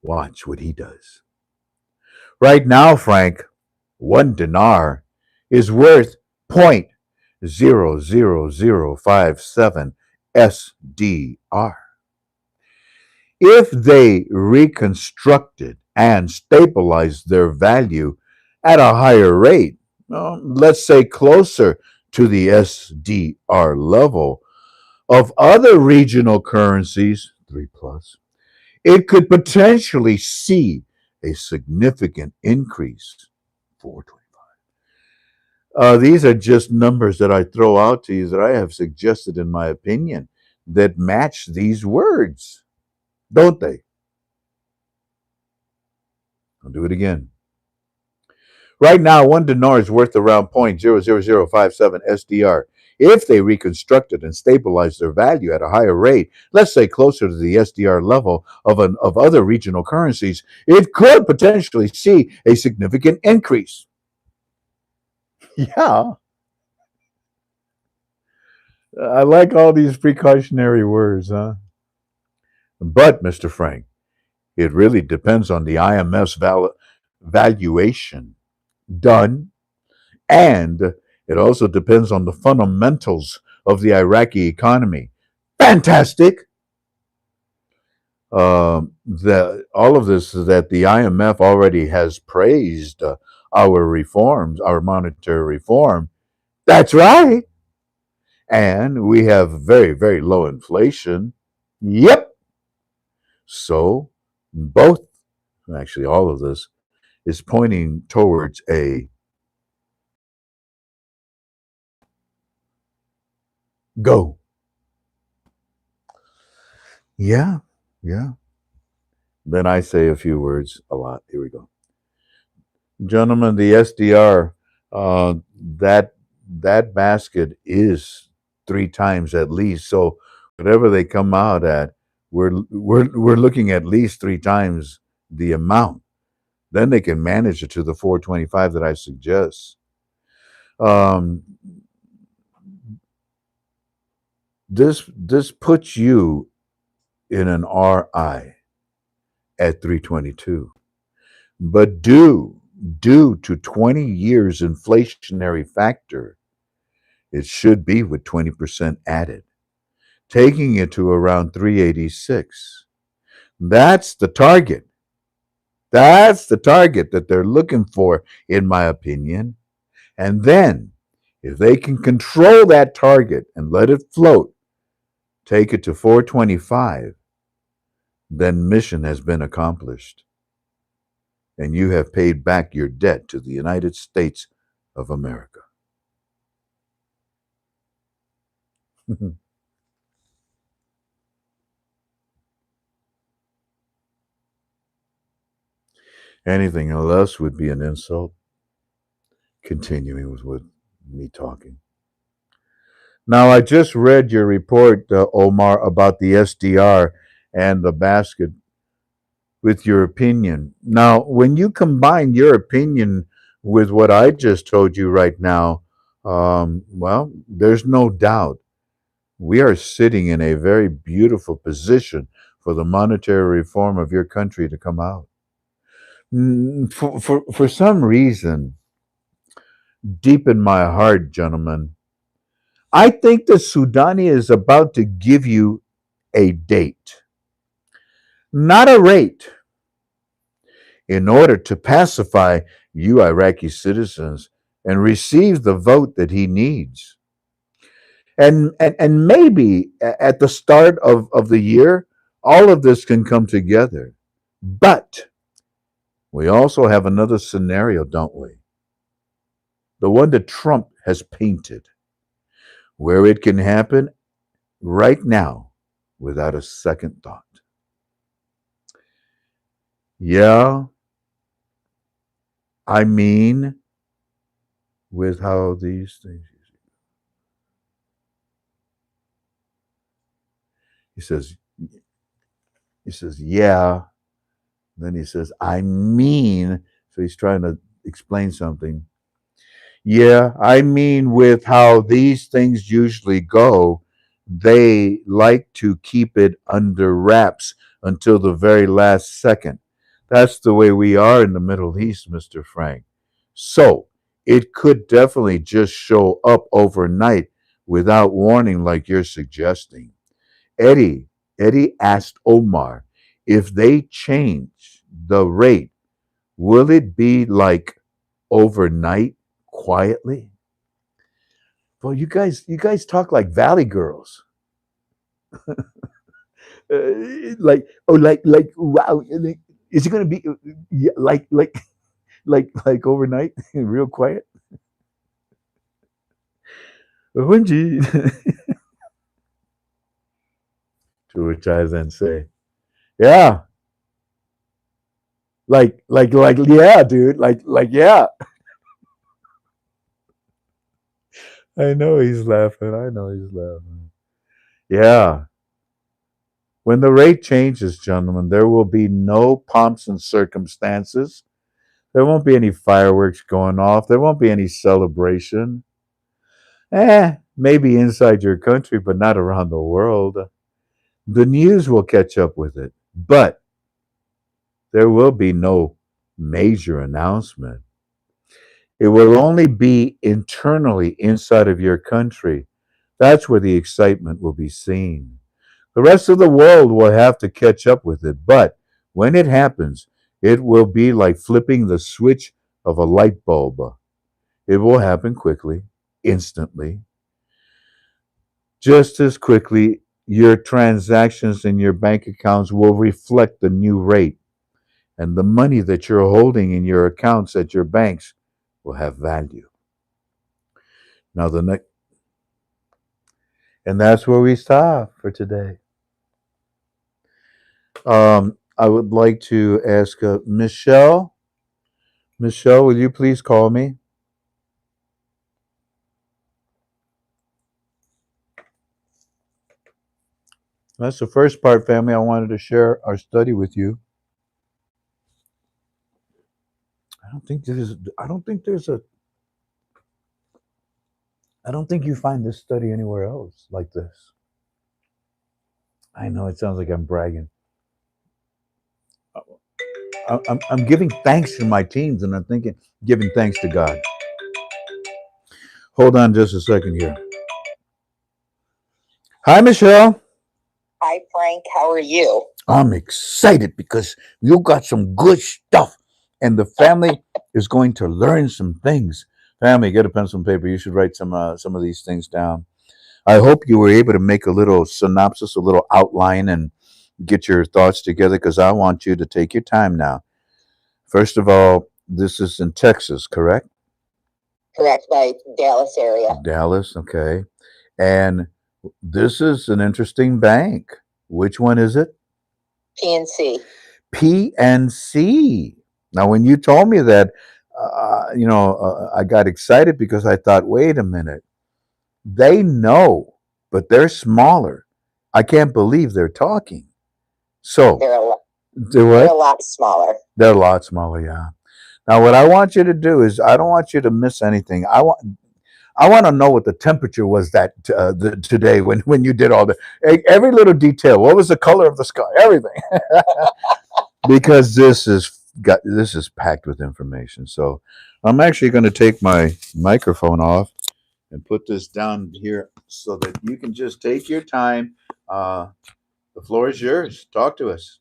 Watch what he does. Right now, Frank, 1 dinar is worth 0.00057 SDR. If they reconstructed and stabilized their value at a higher rate, let's say closer to the SDR level of other regional currencies, 3 plus, it could potentially see a significant increase. 425. These are just numbers that I throw out to you that I have suggested, in my opinion, that match these words, don't they? I'll do it again. Right now, 1 dinar is worth around 0.00057 SDR. If they reconstructed and stabilized their value at a higher rate, let's say closer to the SDR level of other regional currencies, it could potentially see a significant increase. Yeah, I like all these precautionary words, huh? But, Mr. Frank, it really depends on the IMF's valuation done, and it also depends on the fundamentals of the Iraqi economy. Fantastic. All of this is that the IMF already has praised our reforms, our monetary reform. That's right. And we have very, very low inflation. Yep. So both, actually, all of this is pointing towards a go. Yeah. Yeah. Then I say a few words a lot. Here we go. Gentlemen, the SDR, that basket is 3 times at least. So whatever they come out at, we're looking at least 3 times the amount. Then they can manage it to the 425 that I suggest. Um, this puts you in an RI at 322. But due to 20 years inflationary factor, it should be with 20% added, taking it to around 386. That's the target. That's the target that they're looking for, in my opinion. And then, if they can control that target and let it float, take it to 425, then mission has been accomplished. And you have paid back your debt to the United States of America. Anything else would be an insult. Continuing with me talking. Now, I just read your report, Omar, about the SDR and the basket with your opinion. Now, when you combine your opinion with what I just told you right now, well, there's no doubt we are sitting in a very beautiful position for the monetary reform of your country to come out. For some reason, deep in my heart, gentlemen, I think the Sudani is about to give you a date, not a rate, in order to pacify you Iraqi citizens and receive the vote that he needs. And maybe at the start of the year, all of this can come together. But we also have another scenario, don't we? The one that Trump has painted, where it can happen right now without a second thought. Yeah, I mean, with how these things, he says, yeah. Then he says, I mean, so he's trying to explain something. Yeah, I mean, with how these things usually go, they like to keep it under wraps until the very last second. That's the way we are in the Middle East, Mr. Frank. So it could definitely just show up overnight without warning, like you're suggesting. Eddie, Eddie asked Omar if they change the rate, will it be like overnight, quietly? Well, you guys talk like Valley girls. Like wow, is it gonna be yeah, like overnight, real quiet? Wenji. To which I then say, yeah, yeah, dude, yeah. I know he's laughing. I know he's laughing. Yeah. When the rate changes, gentlemen, there will be no pomps and circumstances. There won't be any fireworks going off. There won't be any celebration. Maybe inside your country, but not around the world. The news will catch up with it, but there will be no major announcement. It will only be internally inside of your country. That's where the excitement will be seen. The rest of the world will have to catch up with it, but when it happens, it will be like flipping the switch of a light bulb. It will happen quickly, instantly. Just as quickly, your transactions in your bank accounts will reflect the new rate, and the money that you're holding in your accounts at your banks will have value. Now, the next, and that's where we stop for today. I would like to ask Michelle. Michelle, will you please call me? That's the first part, family. I wanted to share our study with you. I don't think there's. I don't think there's a. I don't think you find this study anywhere else like this. I know it sounds like I'm bragging. I'm giving thanks to my teams, and I'm thinking giving thanks to God. Hold on just a second here. Hi, Michelle. Hi, Frank. How are you? I'm excited because you got some good stuff, and the family is going to learn some things. Family, get a pencil and paper. You should write some of these things down. I hope you were able to make a little synopsis, a little outline, and get your thoughts together because I want you to take your time now. First of all, this is in Texas, correct? Correct, by Dallas area. Dallas, okay. And this is an interesting bank. Which one is it? PNC. PNC. Now, when you told me that, I got excited because I thought, wait a minute. They know, but they're smaller. I can't believe they're talking. So They're a lot smaller. They're a lot smaller, yeah. Now, what I want you to do is, I don't want you to miss anything. I want to know what the temperature was today when you did all the every little detail. What was the color of the sky? Everything, because this is packed with information. So I'm actually going to take my microphone off and put this down here so that you can just take your time. The floor is yours. Talk to us.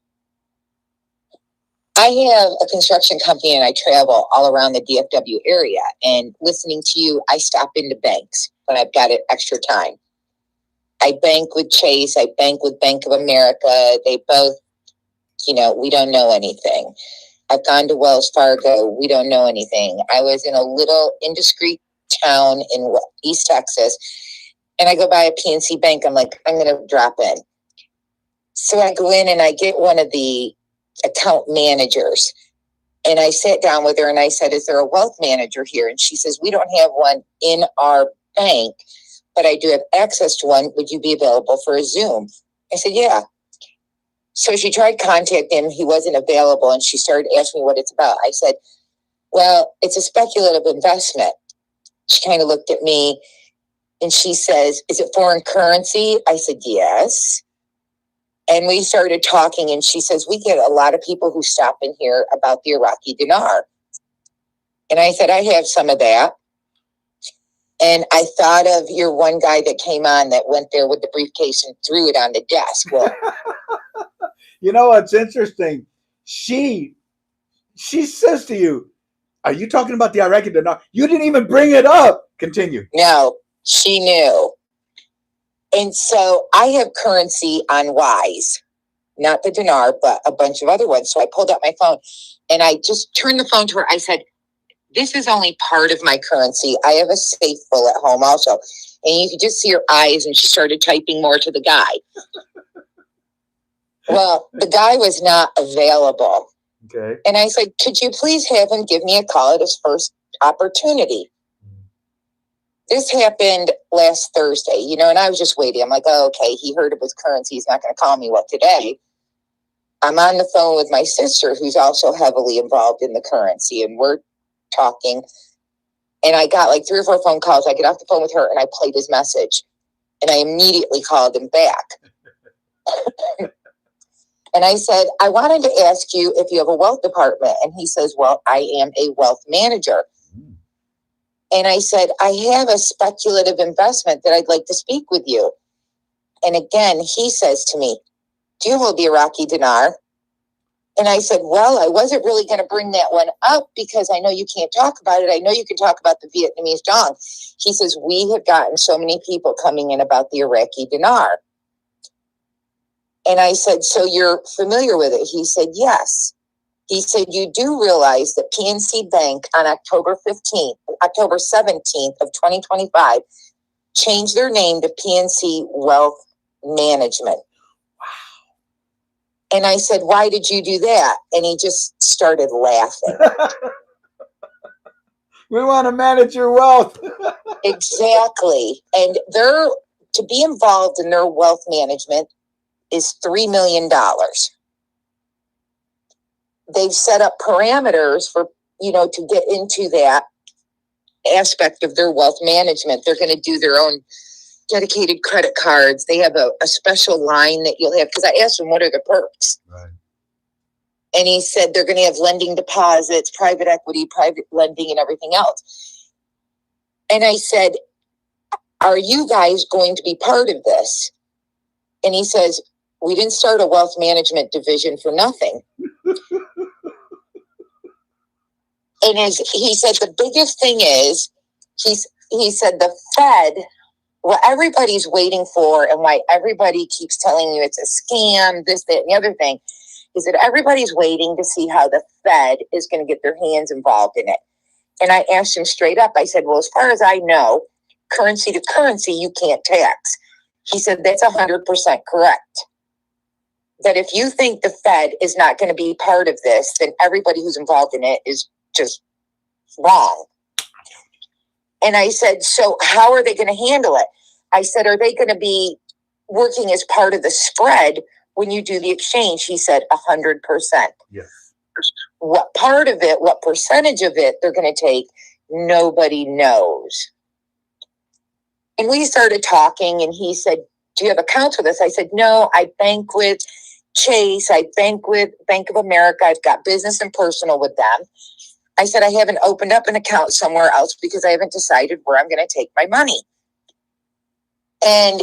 I have a construction company and I travel all around the DFW area. And listening to you, I stop into banks when I've got extra time. I bank with Chase. I bank with Bank of America. They both, we don't know anything. I've gone to Wells Fargo. We don't know anything. I was in a little indiscreet town in East Texas, and I go by a PNC bank. I'm like, I'm going to drop in. So I go in and I get one of the account managers, and I sat down with her and I said, is there a wealth manager here? And she says, we don't have one in our bank, but I do have access to one. Would you be available for a Zoom? I said, yeah. So she tried contacting him. He wasn't available. And she started asking me what it's about. I said, well, it's a speculative investment. She kind of looked at me and she says, is it foreign currency? I said, yes. And we started talking and she says, we get a lot of people who stop in here about the Iraqi dinar. And I said, I have some of that. And I thought of your one guy that came on that went there with the briefcase and threw it on the desk. Well, you know what's interesting? She says to you, are you talking about the Iraqi dinar? You didn't even bring it up. Continue. No, she knew. And so I have currency on Wise, not the dinar, but a bunch of other ones. So I pulled out my phone and I just turned the phone to her. I said, this is only part of my currency. I have a safe full at home also. And you could just see her eyes, and she started typing more to the guy. Well, the guy was not available. Okay. And I said, could you please have him give me a call at his first opportunity? This happened last Thursday, and I was just waiting. I'm like, oh, okay, he heard it was currency. He's not going to call me. Well, today, I'm on the phone with my sister, who's also heavily involved in the currency, and we're talking. And I got like 3 or 4 phone calls. I get off the phone with her, and I played his message. And I immediately called him back. And I said, I wanted to ask you if you have a wealth department. And he says, well, I am a wealth manager. And I said, I have a speculative investment that I'd like to speak with you. And again, he says to me, do you hold the Iraqi dinar? And I said, well, I wasn't really going to bring that one up because I know you can't talk about it. I know you can talk about the Vietnamese dong. He says, we have gotten so many people coming in about the Iraqi dinar. And I said, so you're familiar with it? He said, yes. He said, you do realize that PNC Bank on October 17th of 2025 changed their name to PNC Wealth Management. Wow. And I said, why did you do that? And he just started laughing. We want to manage your wealth. Exactly. And to be involved in their wealth management is $3 million. They've set up parameters for, to get into that aspect of their wealth management. They're going to do their own dedicated credit cards. They have a special line that you'll have. Because I asked him, what are the perks? Right. And he said they're going to have lending deposits, private equity, private lending, and everything else. And I said, are you guys going to be part of this? And he says, we didn't start a wealth management division for nothing. And he said, the biggest thing is, he said, the Fed, what everybody's waiting for and why everybody keeps telling you it's a scam, this, that, and the other thing, is that everybody's waiting to see how the Fed is going to get their hands involved in it. And I asked him straight up, I said, well, as far as I know, currency to currency, you can't tax. He said, that's 100% correct. That if you think the Fed is not going to be part of this, then everybody who's involved in it is just wrong. And I said, so how are they going to handle it? I said, are they going to be working as part of the spread when you do the exchange? He said, 100%. Yes. What part of it, what percentage of it they're going to take, nobody knows. And we started talking, and he said, do you have accounts with us? I said, no, I bank with Chase. I bank with Bank of America. I've got business and personal with them. I said, I haven't opened up an account somewhere else because I haven't decided where I'm going to take my money. And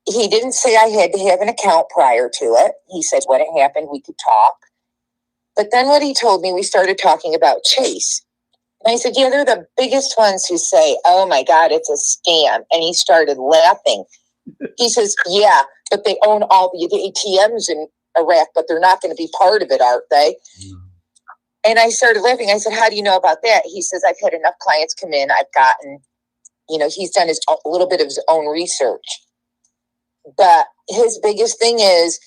he didn't say I had to have an account prior to it. He said, when it happened, we could talk. But then what he told me, we started talking about Chase. And I said, yeah, they're the biggest ones who say, oh my God, it's a scam. And he started laughing. He says, yeah, but they own all the ATMs in Iraq, but they're not going to be part of it, aren't they? Mm. And I started laughing. I said, how do you know about that? He says, I've had enough clients come in. I've gotten, he's done a little bit of his own research. But his biggest thing is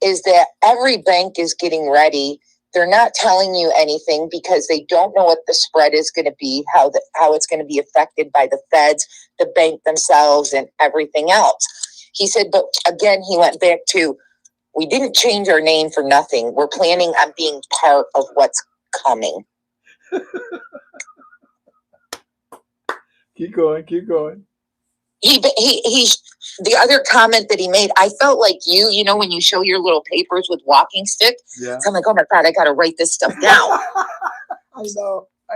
that every bank is getting ready. They're not telling you anything because they don't know what the spread is going to be, how it's going to be affected by the feds, the bank themselves, and everything else. He said, but again, he went back to, we didn't change our name for nothing. We're planning on being part of what's coming. Keep going. He the other comment that he made, I felt like you know, when you show your little papers with walking stick. Yeah. So I'm like, oh my God, I got to write this stuff down. I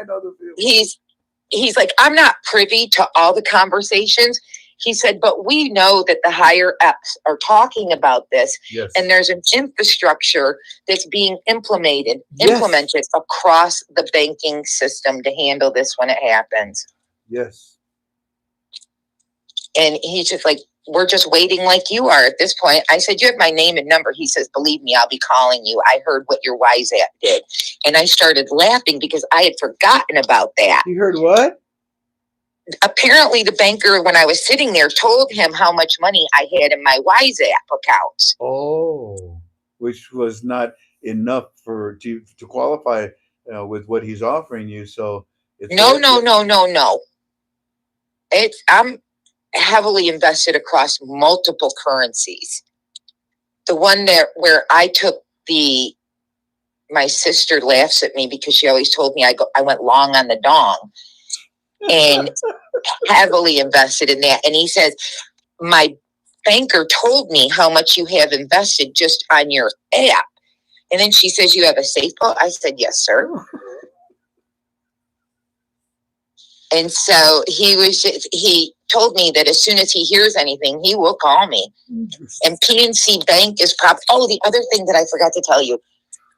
know the feeling. He's like, I'm not privy to all the conversations. He said, but we know that the higher ups are talking about this. Yes. And there's an infrastructure that's being implemented across the banking system to handle this when it happens. Yes. And he's just like, we're just waiting like you are at this point. I said, you have my name and number. He says, believe me, I'll be calling you. I heard what your wise app did. And I started laughing because I had forgotten about that. You heard what? Apparently the banker, when I was sitting there, told him how much money I had in my wise app accounts. Oh, which was not enough to qualify with what he's offering you. So it's No. I'm heavily invested across multiple currencies. The one where I took my sister laughs at me because she always told me I went long on the dong and heavily invested in that. And he says, my banker told me how much you have invested just on your app. And then she says, you have a safe vault? I said, yes, sir. And so he told me that as soon as he hears anything, he will call me. And PNC Bank is the other thing that I forgot to tell you.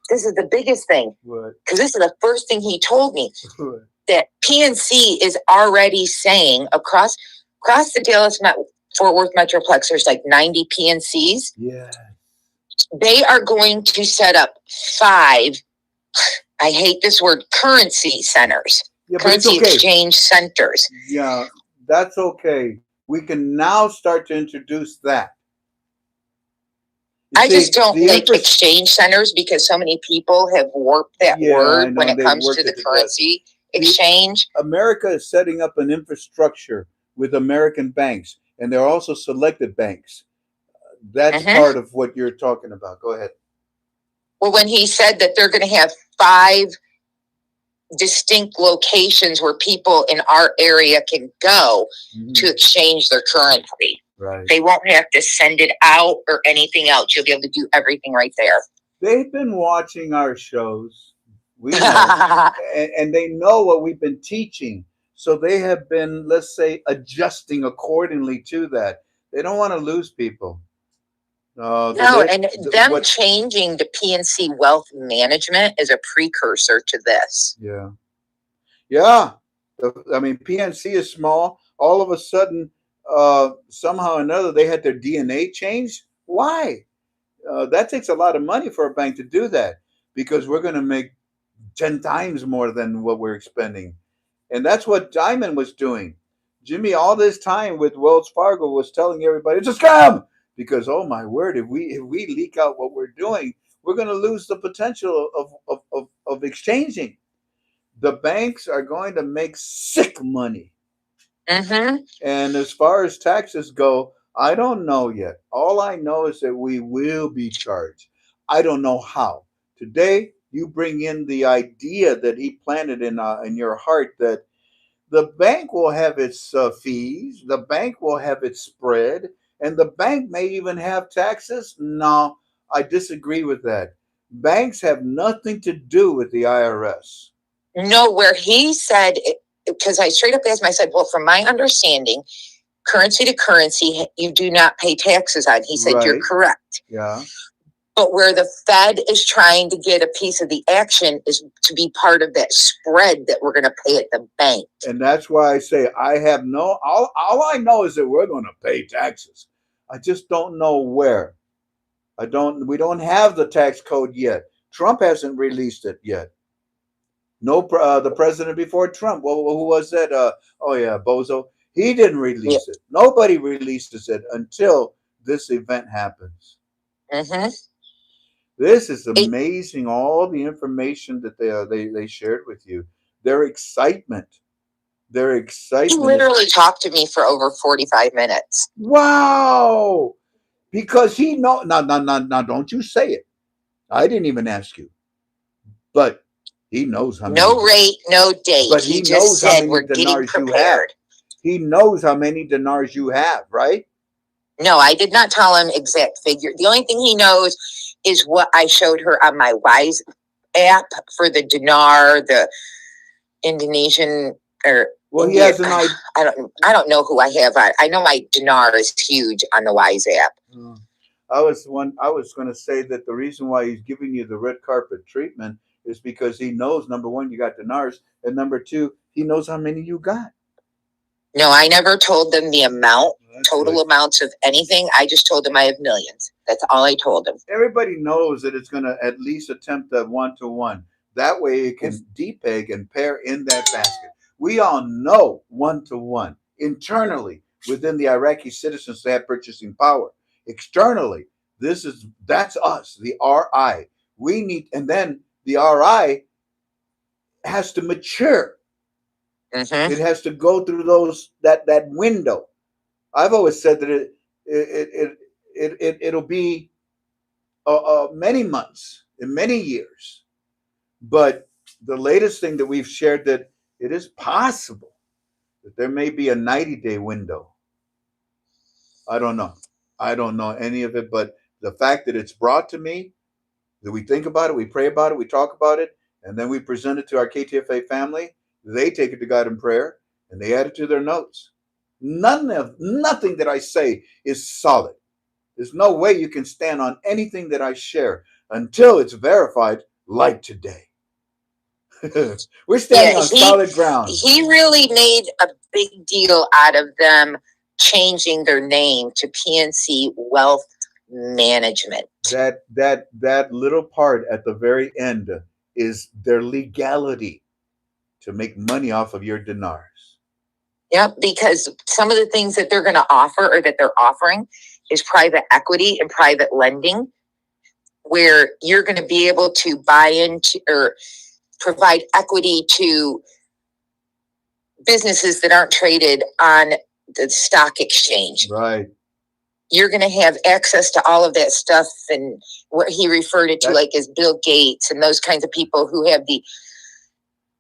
This is the biggest thing. Because this is the first thing he told me. What? That PNC is already saying across the Dallas Fort Worth Metroplex, there's like 90 PNCs. Yeah. They are going to set up 5, I hate this word, currency centers. Yeah, currency exchange centers. Yeah, that's okay. We can now start to introduce that. I just don't like exchange centers because so many people have warped that word when it comes to the currency exchange. America is setting up an infrastructure with American banks, and there are also selected banks. That's part of what you're talking about. Go ahead. Well, when he said that they're going to have 5 distinct locations where people in our area can go to exchange their currency. Right. They won't have to send it out or anything else. You'll be able to do everything right there. They've been watching our shows. We know. and they know what we've been teaching. So they have been, let's say, adjusting accordingly to that. They don't want to lose people. Changing to PNC Wealth Management is a precursor to this. Yeah. I mean, PNC is small. All of a sudden, somehow or another, they had their DNA changed. Why? That takes a lot of money for a bank to do that because we're going to make 10 times more than what we're expending. And that's what Diamond was doing. Jimmy, all this time with Wells Fargo, was telling everybody, it's a scam. Because, oh my word, if we leak out what we're doing, we're going to lose the potential of exchanging. The banks are going to make sick money Mm-hmm. And as far as taxes go, I don't know yet. All I know is that we will be charged. I don't know how. Today, you bring in the idea that he planted in your heart that the bank will have its fees, the bank will have its spread, and the bank may even have taxes. No, I disagree with that. Banks have nothing to do with the IRS. No, where he said, because I straight up asked him, I said, well, from my understanding, currency to currency, you do not pay taxes on. He said, you're Right. correct. Yeah. But where the Fed is trying to get a piece of the action is to be part of that spread that we're going to pay at the bank. And that's why I say I have no, all I know is that we're going to pay taxes. I just don't know where. We don't have the tax code yet. Trump hasn't released it yet. No, the president before Trump. Well, who was that? Oh yeah, Bozo. He didn't release it. Nobody releases it until this event happens. Mm-hmm. This is amazing. All the information that they shared with you. Their excitement. Their excitement. He literally talked to me for over 45 minutes. Wow. Because he know now, don't you say it. I didn't even ask you. But he knows how many. No rate, no date. But he just said we're getting prepared. He knows how many dinars you have, right? No, I did not tell him exact figure. The only thing he knows is what I showed her on my Wise app for the dinar, the Indonesian or well, India. He has an idea. I don't know who I have. I know my dinar is huge on the Wise app. I was going to say that the reason why he's giving you the red carpet treatment is because he knows, number one, you got dinars, and number two, he knows how many you got. No, I never told them the amount, total amounts of anything. I just told them I have millions. That's all I told them. Everybody knows that it's going to at least attempt a 1-to-1. That way it can depeg and pair in that basket. We all know 1-to-1 internally within the Iraqi citizens that have purchasing power. Externally, that's us, the RI. We need, and then the RI has to mature. Mm-hmm. It has to go through that window. I've always said that it'll be many months and many years, but the latest thing that we've shared that it is possible that there may be a 90-day window. I don't know any of it, but the fact that it's brought to me, that we think about it, we pray about it, we talk about it, and then we present it to our KTFA family. They take it to God in prayer and they add it to their notes. Nothing that I say is solid. There's no way you can stand on anything that I share until it's verified, like today. We're standing on solid ground. He really made a big deal out of them changing their name to PNC Wealth Management. That little part at the very end is their legality to make money off of your dinars. Yep, because some of the things that they're going to offer or that they're offering is private equity and private lending, where you're going to be able to buy into or provide equity to businesses that aren't traded on the stock exchange. Right. You're going to have access to all of that stuff, and what he referred it to like as Bill Gates and those kinds of people who have the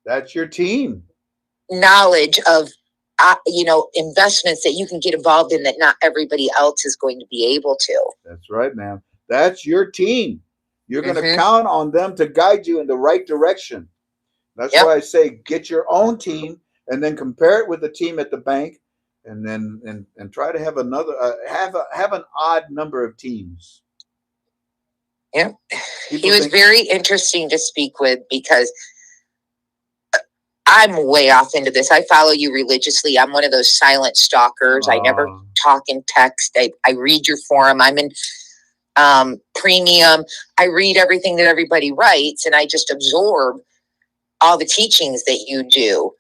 that's your team knowledge of investments that you can get involved in that not everybody else is going to be able to. That's right, ma'am. That's your team. You're going to count on them to guide you in the right direction. That's why I say get your own team and then compare it with the team at the bank, and then and try to have another have an odd number of teams. Yeah, he was very interesting to speak with because I'm way off into this. I follow you religiously. I'm one of those silent stalkers. I never talk in text. I read your forum. I'm in premium. I read everything that everybody writes, and I just absorb all the teachings that you do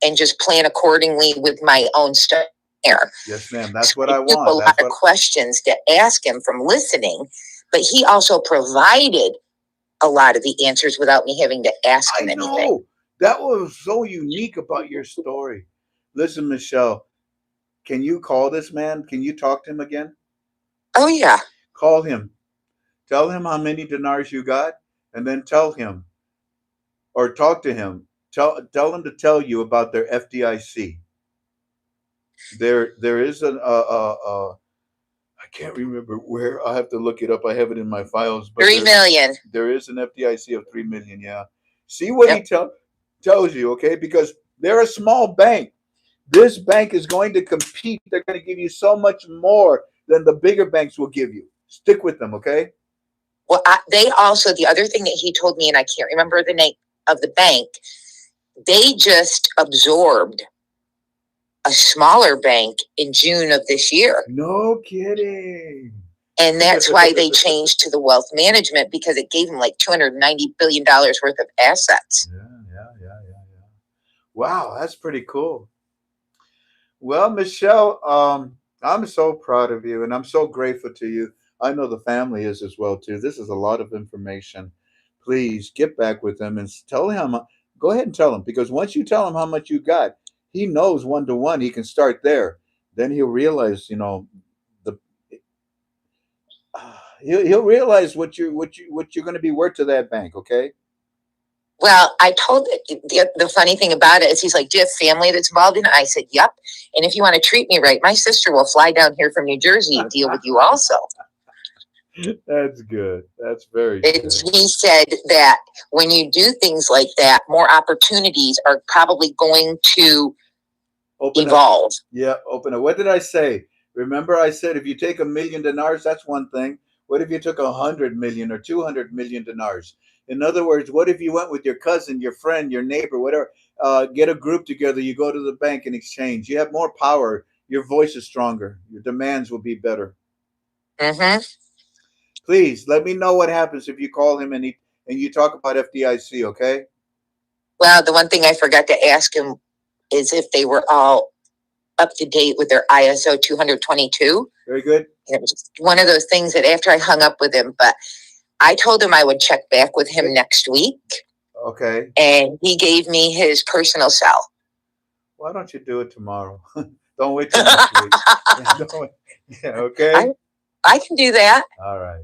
and just plan accordingly with my own stuff there. Yes, ma'am. That's what I want. A lot of questions to ask him from listening, but he also provided a lot of the answers without me having to ask him anything. That was so unique about your story. Listen, Michelle, can you call this man? Can you talk to him again? Oh yeah. Call him. Tell him how many dinars you got, and then tell him or talk to him. Tell him to tell you about their FDIC. There is I can't remember where. I have to look it up. I have it in my files, but 3 million. there is an FDIC of 3 million. Yeah. See what he Yep. tells you, okay? Because they're a small bank. This bank is going to compete. They're going to give you so much more than the bigger banks will give you. Stick with them, okay? Well, they also, the other thing that he told me, and I can't remember the name of the bank, they just absorbed a smaller bank in June of this year. No kidding. And that's why they changed to the wealth management, because it gave them like $290 billion worth of assets. Yeah. Wow, that's pretty cool. Well, Michelle, I'm so proud of you and I'm so grateful to you. I know the family is as well too. This is a lot of information. Please get back with him and tell him. Go ahead and tell him, because once you tell him how much you got, he knows one to one. He can start there. Then he'll realize, the he'll realize what you're going to be worth to that bank. Okay. Well, I told the funny thing about it is he's like, do you have family that's involved in it? I said, yep. And if you want to treat me right, my sister will fly down here from New Jersey and deal with you also. That's good. That's very good. He said that when you do things like that, more opportunities are probably going to evolve. Up. Yeah, open it. What did I say? Remember, I said if you take 1 million dinars, that's one thing. What if you took 100 million or 200 million dinars? In other words, what if you went with your cousin, your friend, your neighbor, whatever? Get a group together. You go to the bank and exchange. You have more power. Your voice is stronger. Your demands will be better. Mm-hmm. Please let me know what happens if you call him and you talk about FDIC. Okay. Well, the one thing I forgot to ask him is if they were all up to date with their ISO 222. Very good. It was one of those things that after I hung up with him, but I told him I would check back with him next week. Okay. And he gave me his personal cell. Why don't you do it tomorrow? Don't wait till next week. Okay. I can do that. All right.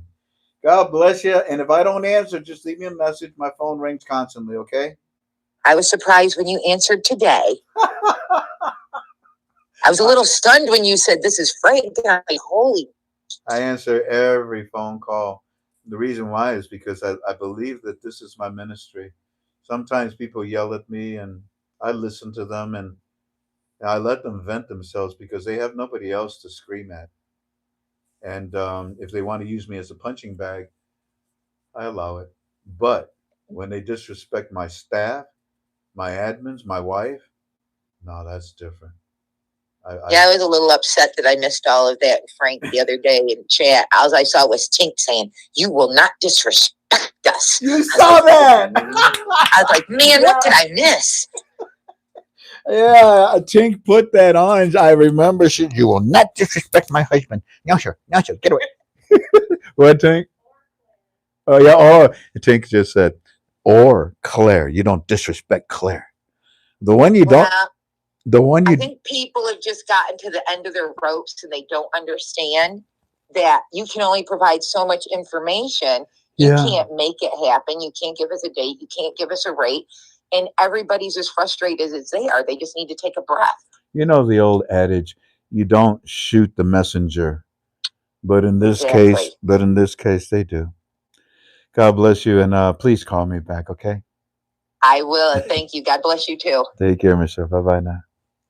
God bless you. And if I don't answer, just leave me a message. My phone rings constantly, okay? I was surprised when you answered today. I was a little stunned when you said, this is Frank. I'm like, holy. I answer every phone call. The reason why is because I believe that this is my ministry. Sometimes people yell at me and I listen to them and I let them vent themselves because they have nobody else to scream at. And if they want to use me as a punching bag, I allow it. But when they disrespect my staff, my admins, my wife, no, that's different. I was a little upset that I missed all of that, Frank, the other day in chat. All I saw was Tink saying, you will not disrespect us. You saw that? I was like, man, what did I miss? Yeah, Tink put that on. I remember she, you will not disrespect my husband. No, sir. No, sir. Get away. What, Tink? Oh, yeah. Oh, Tink just said, or Claire. You don't disrespect Claire. The one you don't. The one you. I think people have just gotten to the end of their ropes and they don't understand that you can only provide so much information. You can't make it happen. You can't give us a date. You can't give us a rate. And everybody's as frustrated as they are. They just need to take a breath. You know the old adage, you don't shoot the messenger. But in this case, they do. God bless you, and please call me back, okay? I will, and thank you. God bless you too. Take care, Michelle. Bye bye now.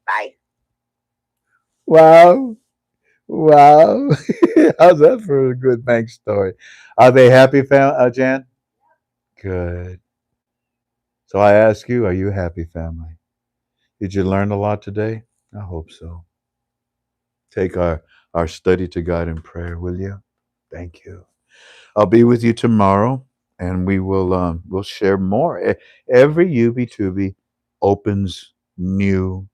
Bye. Wow. How's that for a good bank story? Are they happy, Jan? Good. So I ask you, are you happy, family? Did you learn a lot today? I hope so. Take our study to God in prayer, will you? Thank you. I'll be with you tomorrow, and we'll share more. Every UB2B opens new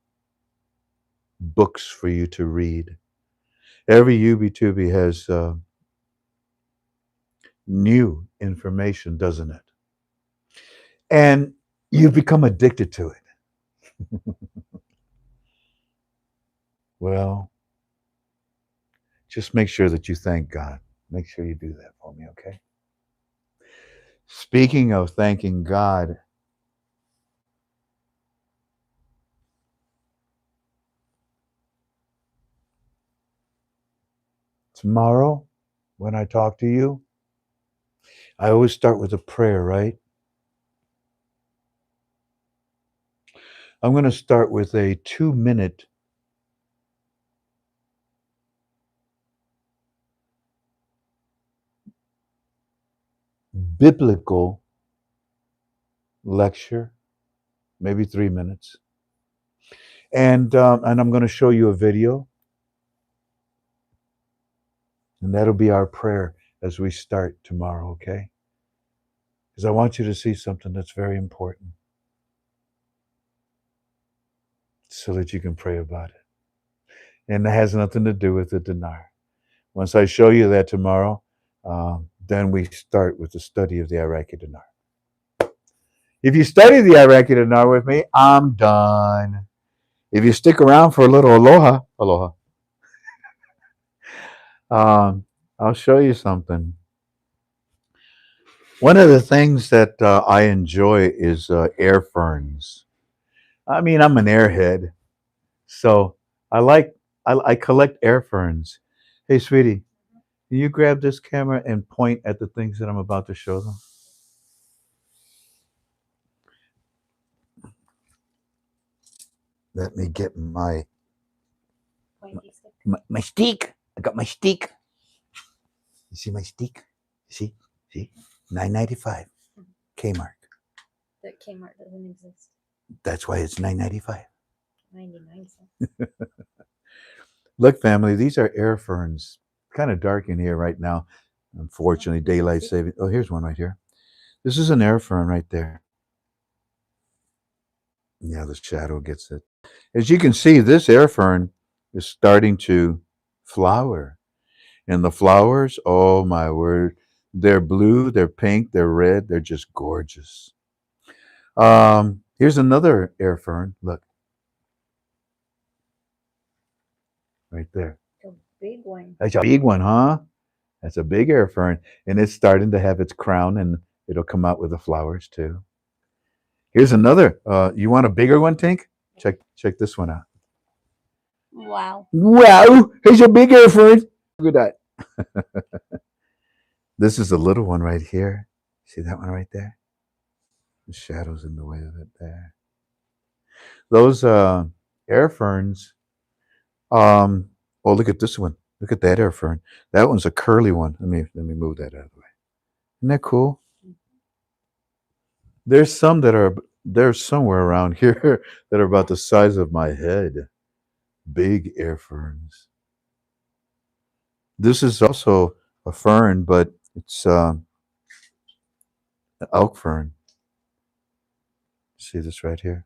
books for you to read. Every UB2B has new information, doesn't it? And you become addicted to it. Well, just make sure that you thank God. Make sure you do that for me, okay? Speaking of thanking God, tomorrow when I talk to you, I always start with a prayer, right? I'm going to start with a 2-minute biblical lecture, maybe 3 minutes. And I'm going to show you a video, and that'll be our prayer as we start tomorrow, okay? Because I want you to see something that's very important so that you can pray about it. And that has nothing to do with the dinar. Once I show you that tomorrow, then we start with the study of the Iraqi dinar. If you study the Iraqi dinar with me, I'm done. If you stick around for a little aloha, I'll show you something. One of the things that I enjoy is air ferns. I mean, I'm an airhead, so I collect air ferns. Hey, sweetie, can you grab this camera and point at the things that I'm about to show them? Let me get my stick. I got my stick. You see my stick? See? $9.95. Kmart. That Kmart doesn't exist. That's why it's $9.95. 99 cents. Look, family, these are air ferns. Kind of dark in here right now. Unfortunately, daylight saving. Oh, here's one right here. This is an air fern right there. Yeah, the shadow gets it. As you can see, this air fern is starting to flower. And the flowers, oh my word, they're blue, they're pink, they're red, they're just gorgeous. Here's another air fern. Look. Right there. A big one. That's a big one, huh? That's a big air fern. And it's starting to have its crown, and it'll come out with the flowers too. Here's another. You want a bigger one, Tink? Check this one out. Wow. Wow, here's a big air fern. Look at that. This is a little one right here. See that one right there? The shadow's in the way of it there. Those air ferns. Oh, look at this one. Look at that air fern. That one's a curly one. Let me move that out of the way. Isn't that cool? There's somewhere around here that are about the size of my head. Big air ferns. This is also a fern, but it's an elk fern. See this right here?